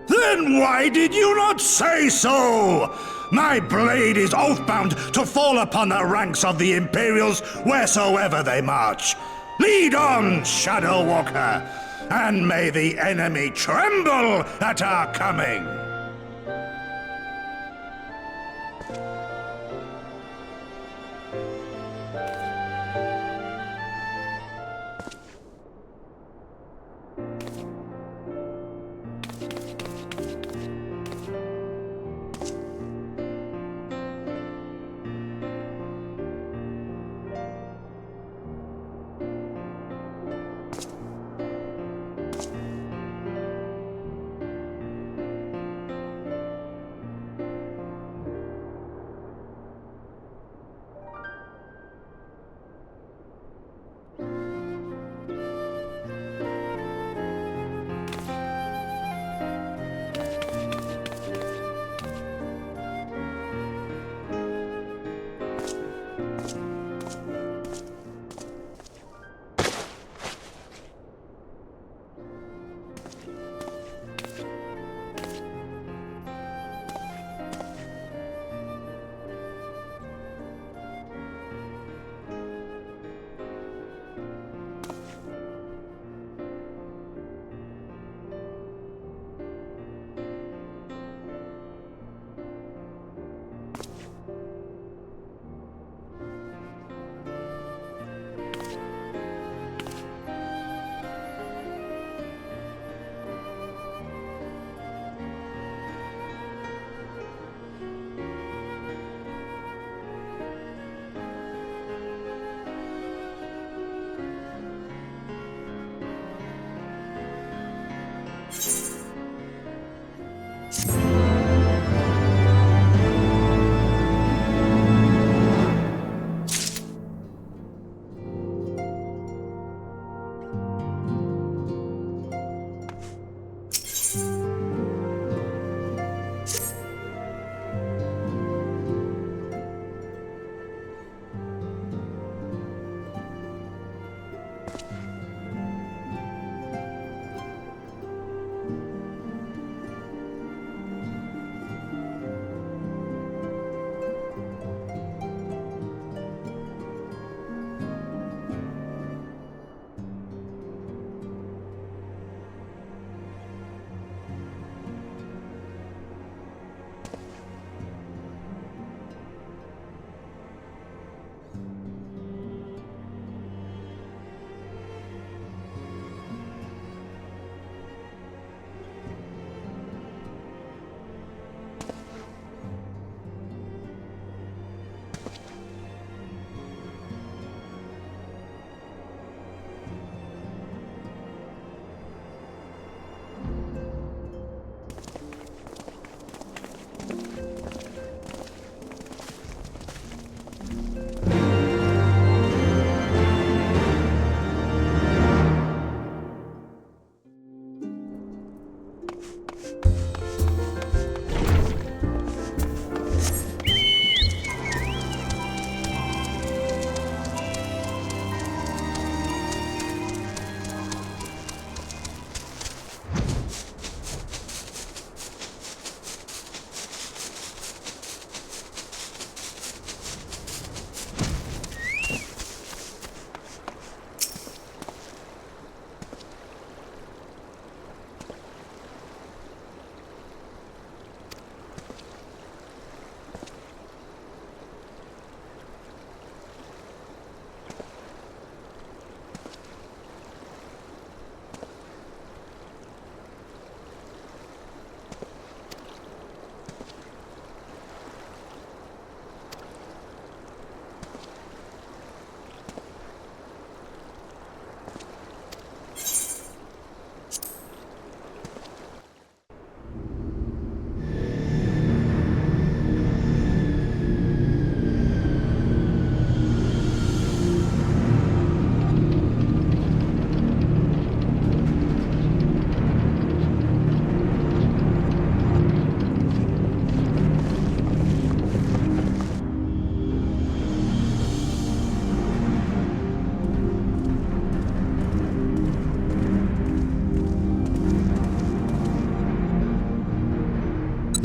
Then why did you not say so? My blade is oath-bound to fall upon the ranks of the Imperials wheresoever they march. Lead on, Shadow Walker, and may the enemy tremble at our coming!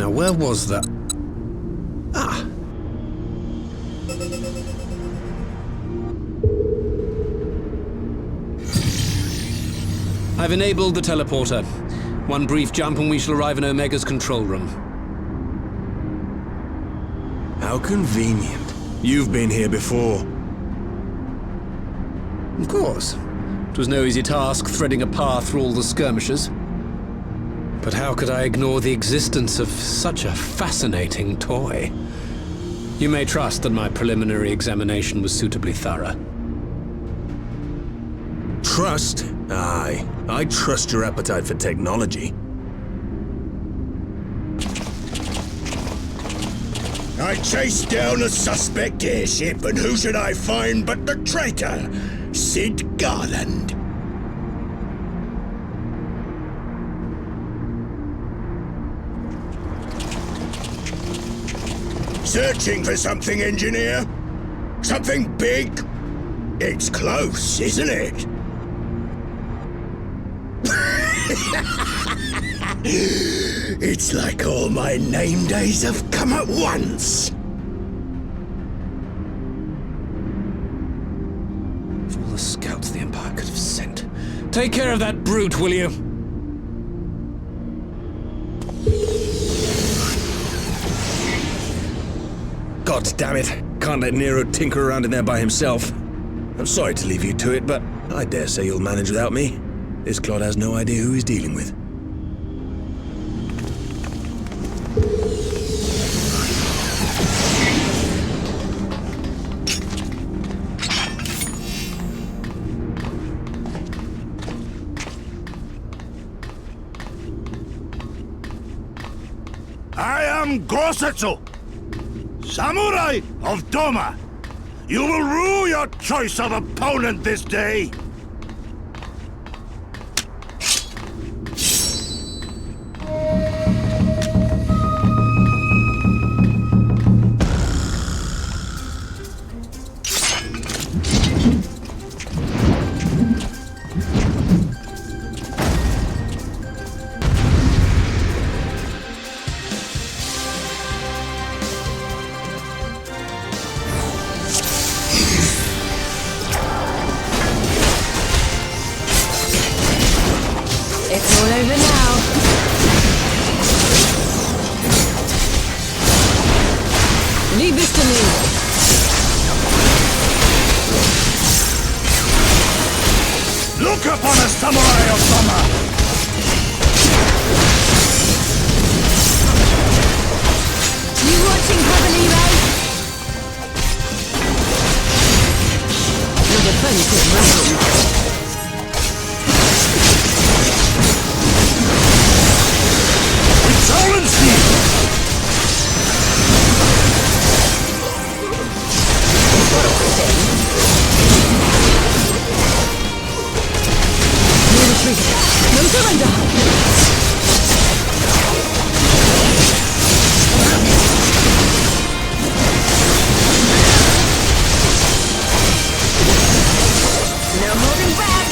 Now, where was that? Ah! I've enabled the teleporter. One brief jump and we shall arrive in Omega's control room.
How convenient. You've been here before.
Of course. It was no easy task threading a path through all the skirmishers. But how could I ignore the existence of such a fascinating toy? You may trust that my preliminary examination was suitably thorough.
Trust? Aye. I trust your appetite for technology.
I chased down a suspect airship, and who should I find but the traitor, Sid Garland. Searching for something, engineer? Something big? It's close, isn't it? It's like all my name days have come at once.
For all the scouts the Empire could have sent. Take care of that brute, will you?
God damn it. Can't let Nero tinker around in there by himself. I'm sorry to leave you to it, but I dare say you'll manage without me. This clod has no idea who he's dealing with.
I am Gosetsu, Samurai of Doma. You will rue your choice of opponent this day.
It's all over now. Leave this to me.
Look upon a samurai of Doma.
You watching, Pavalino? Your defense is wrong.
Silence me!
No retreat. No surrender. No holding back.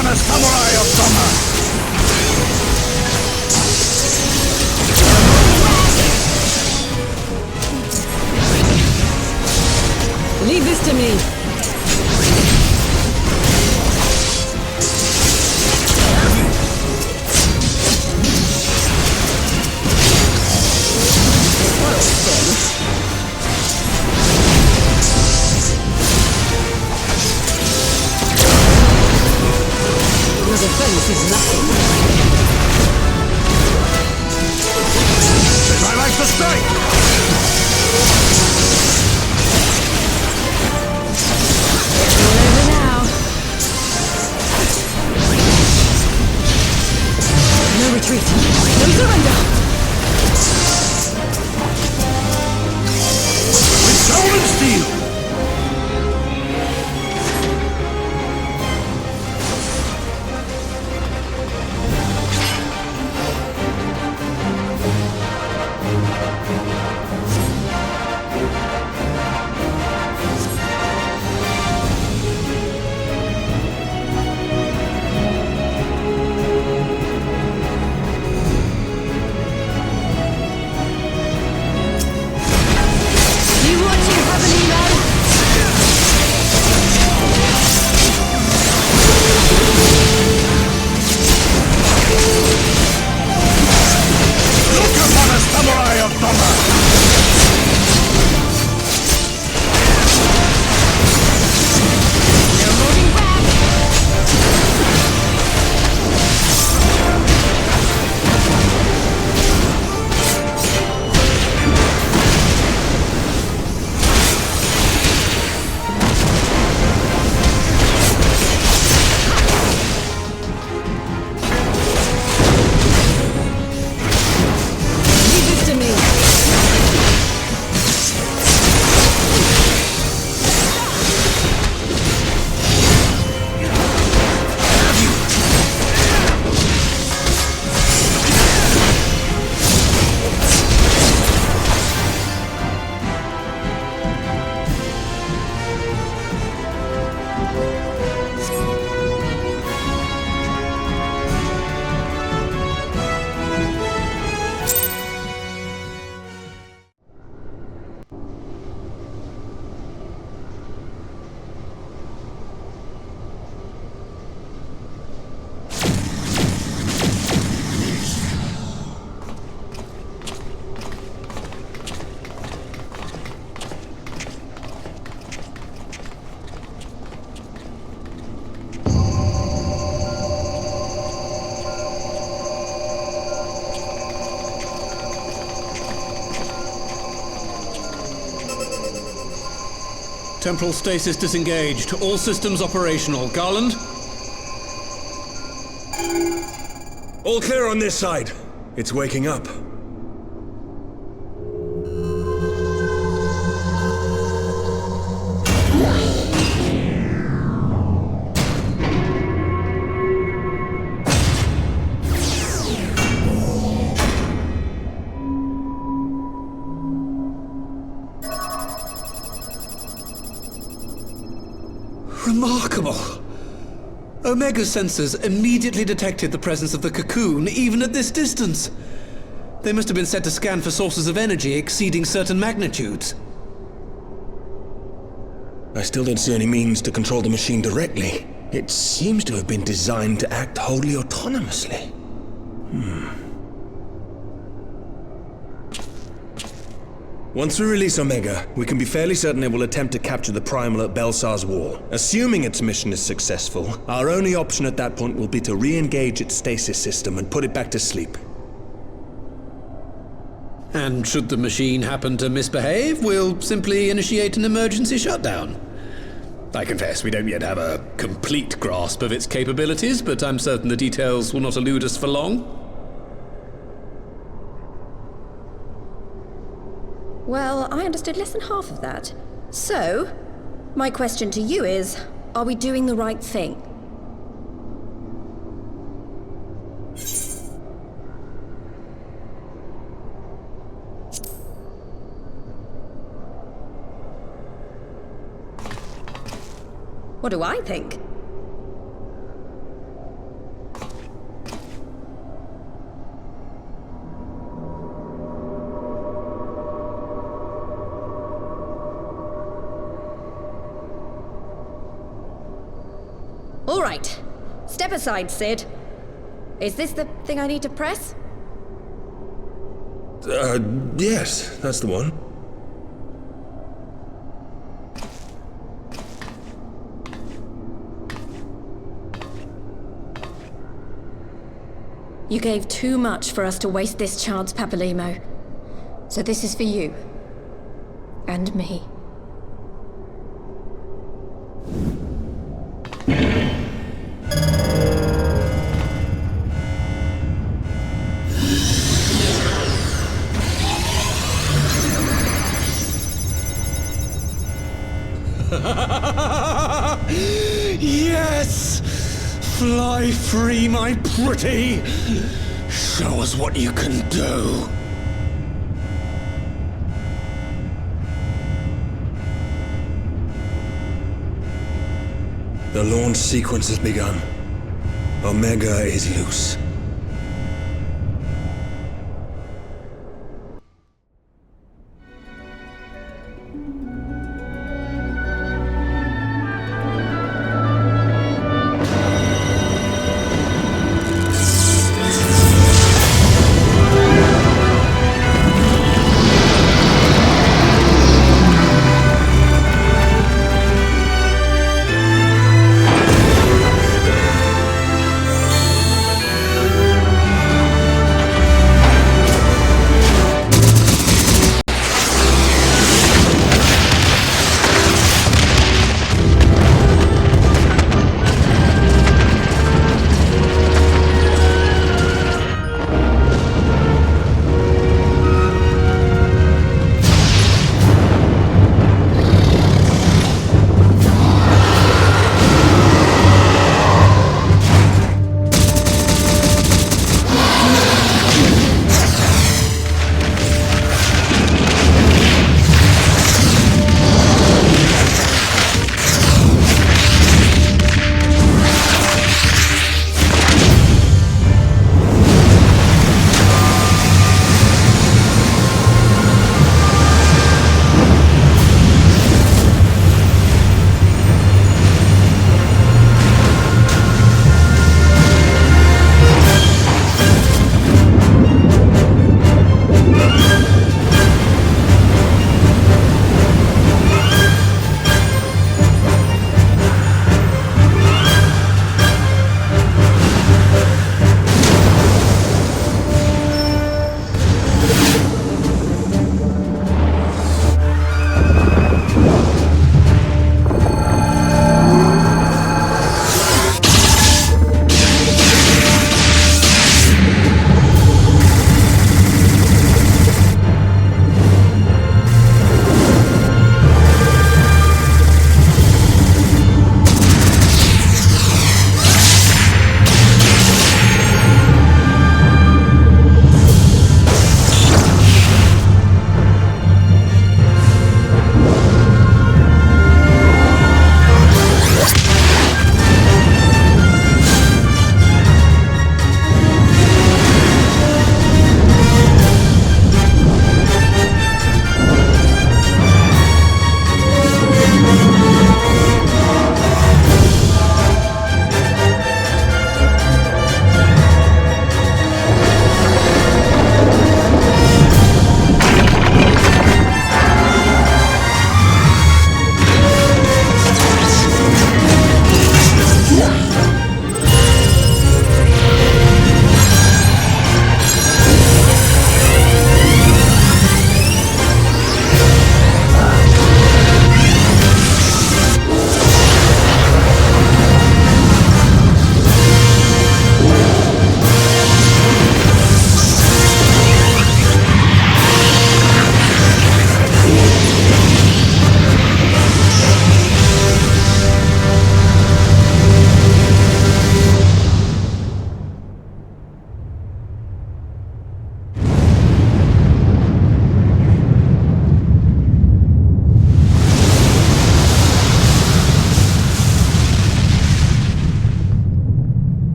upon us, samurai of summer!
Leave this to me.
Your defense is nothing.
I like to strike!
No retreat. No surrender.
With soul and steel!
Temporal stasis disengaged. All systems operational. Garland?
All clear on this side. It's waking up.
Remarkable! Omega sensors immediately detected the presence of the cocoon, even at this distance. They must have been set to scan for sources of energy exceeding certain magnitudes.
I still don't see any means to control the machine directly. It seems to have been designed to act wholly autonomously. Once we release Omega, we can be fairly certain it will attempt to capture the Primal at Belsar's Wall. Assuming its mission is successful, our only option at that point will be to re-engage its stasis system and put it back to sleep.
And should the machine happen to misbehave, we'll simply initiate an emergency shutdown. I confess we don't yet have a complete grasp of its capabilities, but I'm certain the details will not elude us for long.
Well, I understood less than half of that. So, my question to you is, are we doing the right thing? What do I think? Right. Step aside, Sid. Is this the thing I need to press?
Yes, that's the one.
You gave too much for us to waste this chance, Papalimo. So this is for you. And me.
Yes! Fly free, my pretty! Show us what you can do!
The launch sequence has begun. Omega is loose.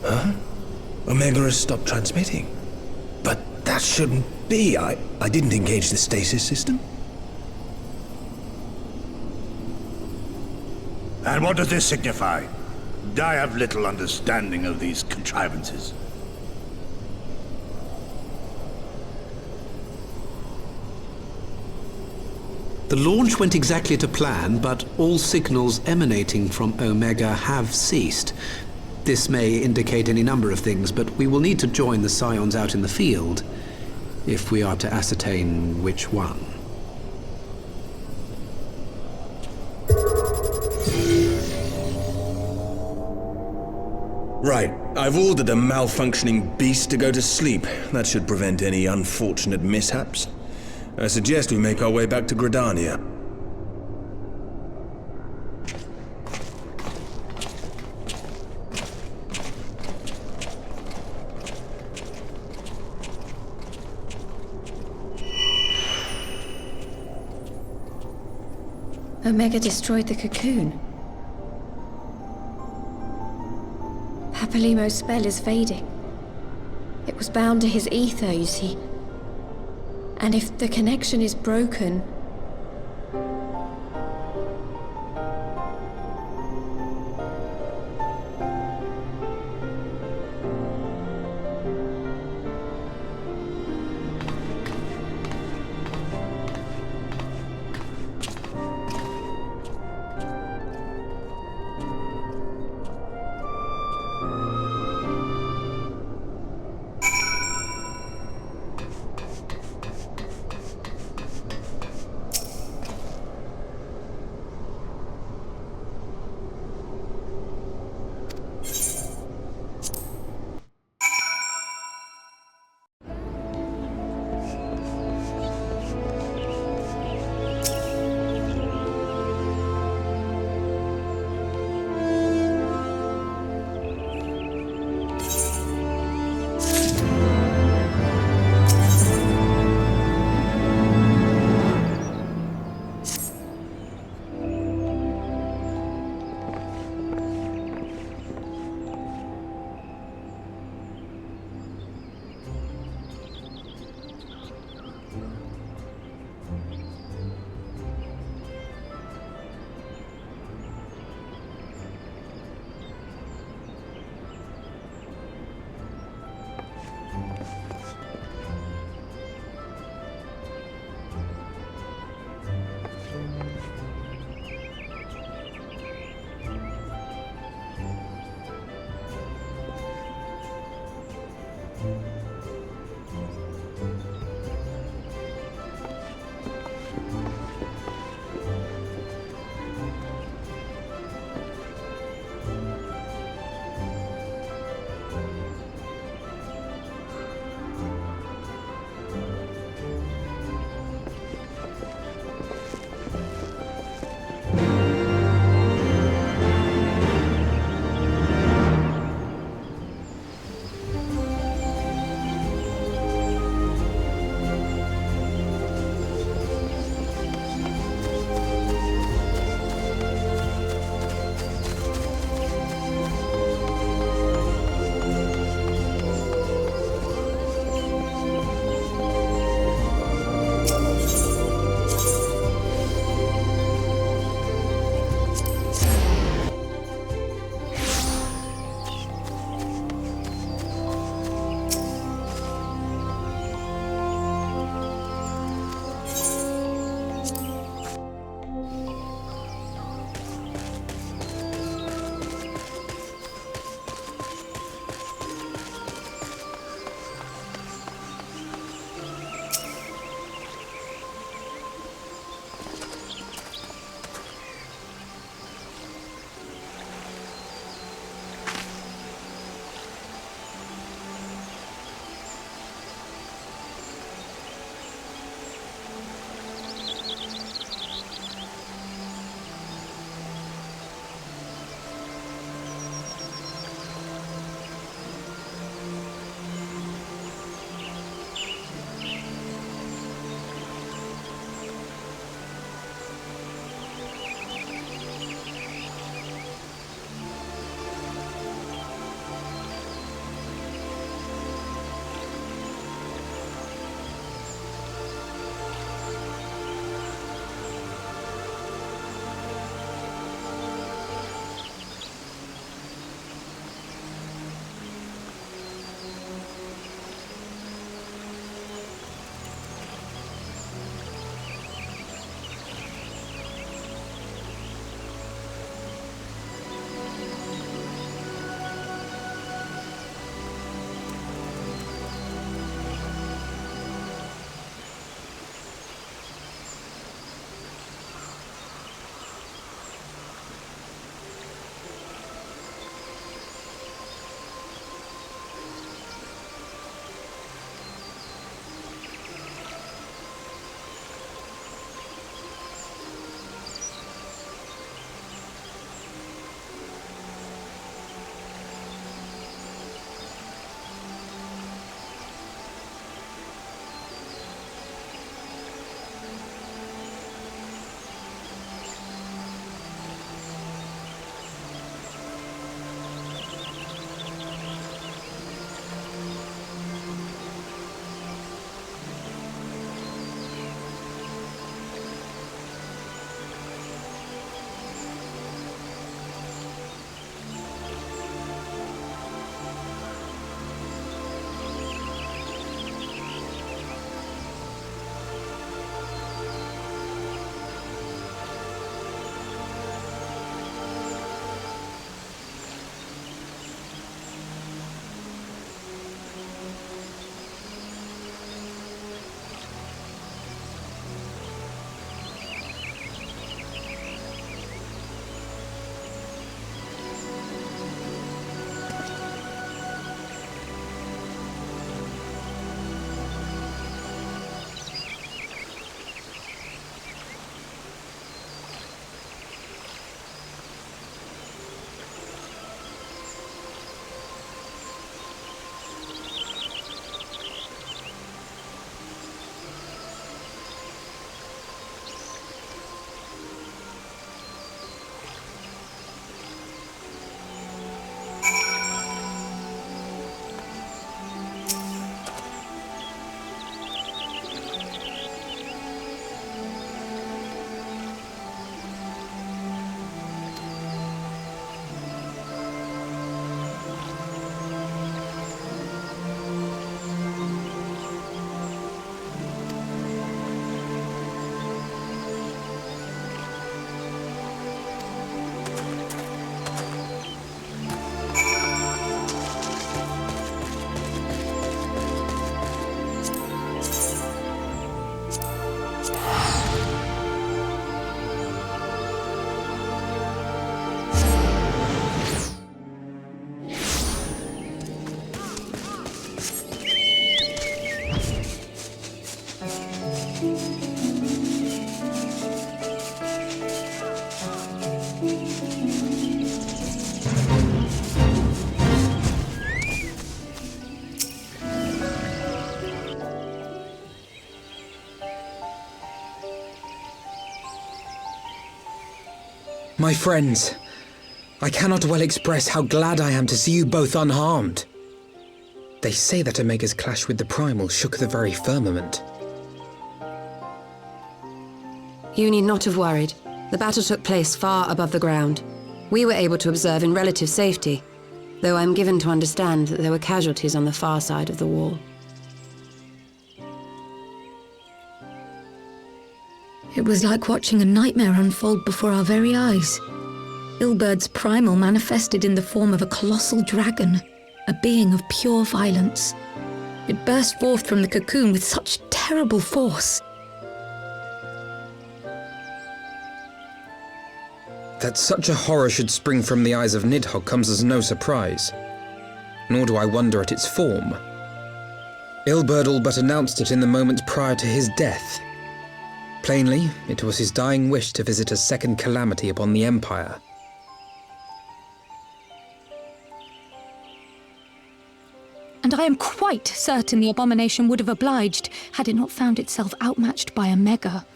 Huh? Omega has stopped transmitting. But that shouldn't be. I didn't engage the stasis system.
And what does this signify? I have little understanding of these contrivances.
The launch went exactly to plan, but all signals emanating from Omega have ceased. This may indicate any number of things, but we will need to join the Scions out in the field if we are to ascertain which one.
Right. I've ordered a malfunctioning beast to go to sleep. That should prevent any unfortunate mishaps. I suggest we make our way back to Gridania.
Omega destroyed the cocoon. Papalymo's spell is fading. It was bound to his ether, you see. And if the connection is broken...
My friends, I cannot well express how glad I am to see you both unharmed. They say that Omega's clash with the Primal shook the very firmament.
You need not have worried. The battle took place far above the ground. We were able to observe in relative safety, though I'm given to understand that there were casualties on the far side of the wall.
It was like watching a nightmare unfold before our very eyes. Ilberd's primal manifested in the form of a colossal dragon, a being of pure violence. It burst forth from the cocoon with such terrible force.
That such a horror should spring from the eyes of Nidhogg comes as no surprise, nor do I wonder at its form. Ilberd all but announced it in the moments prior to his death. Plainly, it was his dying wish to visit a second calamity upon the Empire.
And I am quite certain the abomination would have obliged had it not found itself outmatched by Omega.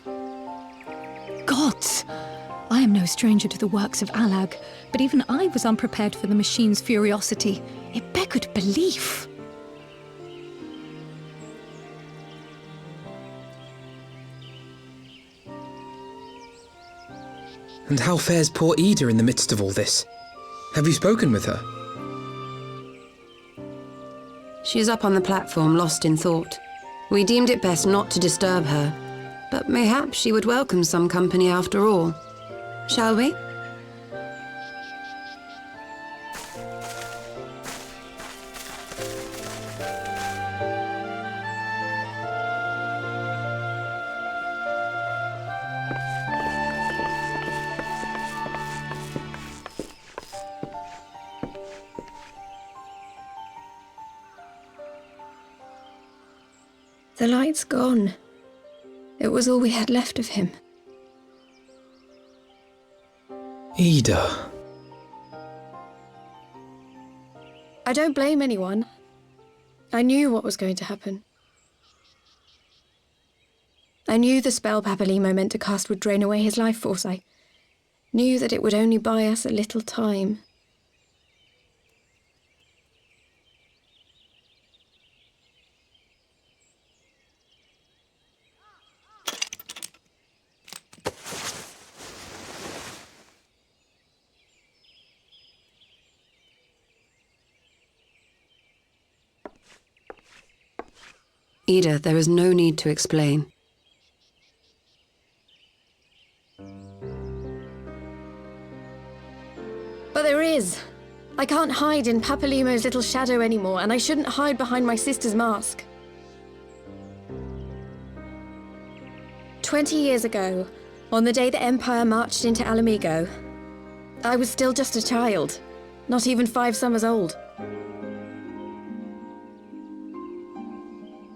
Gods! I am no stranger to the works of Allag, but even I was unprepared for the machine's furiosity. It beggared belief.
And how fares poor Ida in the midst of all this? Have you spoken with her?
She is up on the platform, lost in thought. We deemed it best not to disturb her, but mayhap she would welcome some company after all. Shall we?
The light's gone. It was all we had left of him.
Ida.
I don't blame anyone. I knew what was going to happen. I knew the spell Papalimo meant to cast would drain away his life force. I knew that it would only buy us a little time.
Ida, there is no need to explain.
But there is. I can't hide in Papalimo's little shadow anymore, and I shouldn't hide behind my sister's mask. 20 years ago, on the day the Empire marched into Alamigo, I was still just a child, not even 5 summers old.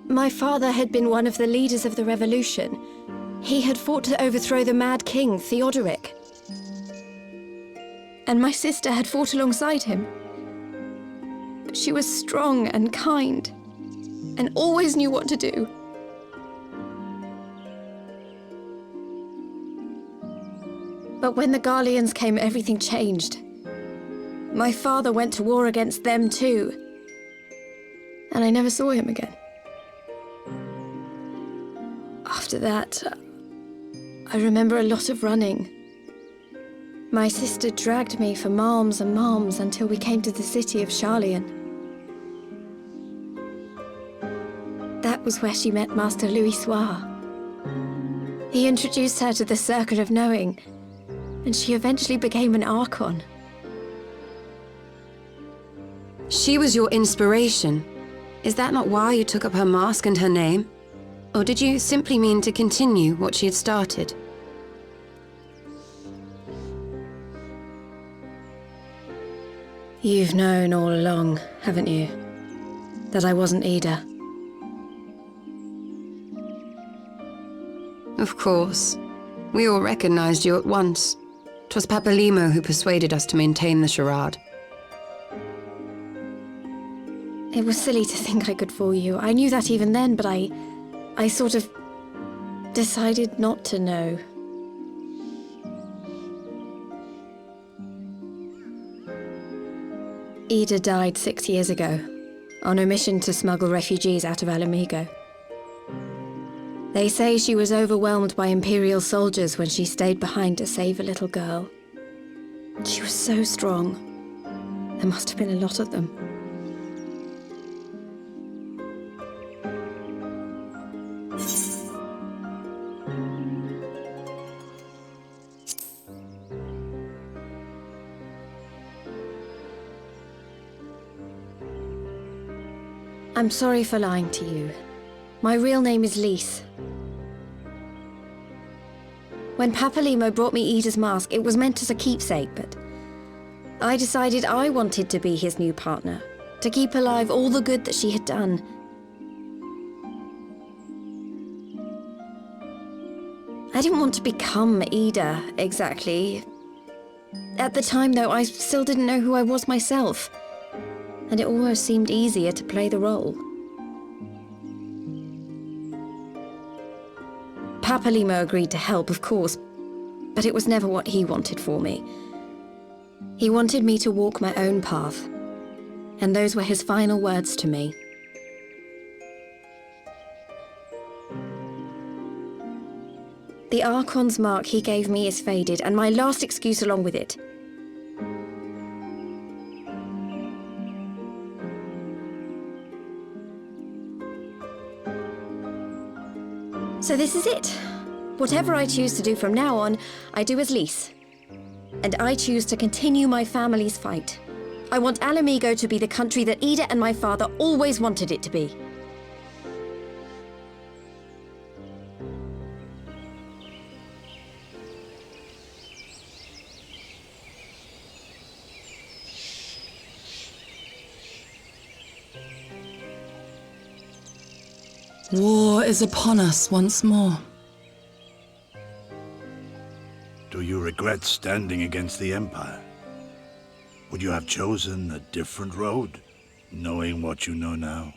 My father had been one of the leaders of the revolution. He had fought to overthrow the Mad King, Theodoric. And my sister had fought alongside him. But she was strong and kind, and always knew what to do. But when the Garleans came, everything changed. My father went to war against them too, and I never saw him again. After that, I remember a lot of running. My sister dragged me for malms and malms until we came to the city of Sharlayan. That was where she met Master Louis Soir. He introduced her to the Circle of Knowing, and she eventually became an Archon.
She was your inspiration. Is that not why you took up her mask and her name? Or did you simply mean to continue what she had started?
You've known all along, haven't you? That I wasn't Ida.
Of course. We all recognized you at once. 'Twas Papalimo who persuaded us to maintain the charade.
It was silly to think I could fool you. I knew that even then, but I sort of decided not to know. Ida died 6 years ago, on a mission to smuggle refugees out of Alamigo. They say she was overwhelmed by Imperial soldiers when she stayed behind to save a little girl. She was so strong. There must have been a lot of them. I'm sorry for lying to you. My real name is Lise. When Papalimo brought me Ida's mask, it was meant as a keepsake, but I decided I wanted to be his new partner, to keep alive all the good that she had done. I didn't want to become Ida, exactly. At the time, though, I still didn't know who I was myself, and it almost seemed easier to play the role. Papalimo agreed to help, of course, but it was never what he wanted for me. He wanted me to walk my own path, and those were his final words to me. The Archon's mark he gave me is faded, and my last excuse along with it. So this is it. Whatever I choose to do from now on, I do as Lise. And I choose to continue my family's fight. I want Alamigo to be the country that Ida and my father always wanted it to be.
War is upon us once more.
Do you regret standing against the Empire? Would you have chosen a different road, knowing what you know now?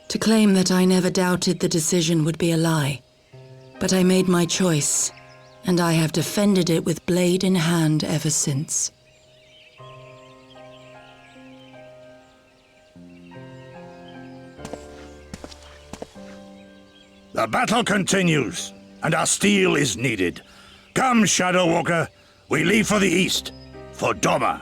To claim that I never doubted the decision would be a lie. But I made my choice, and I have defended it with blade in hand ever since.
The battle continues, and our steel is needed. Come, Shadow Walker, we leave for the east, for Doma.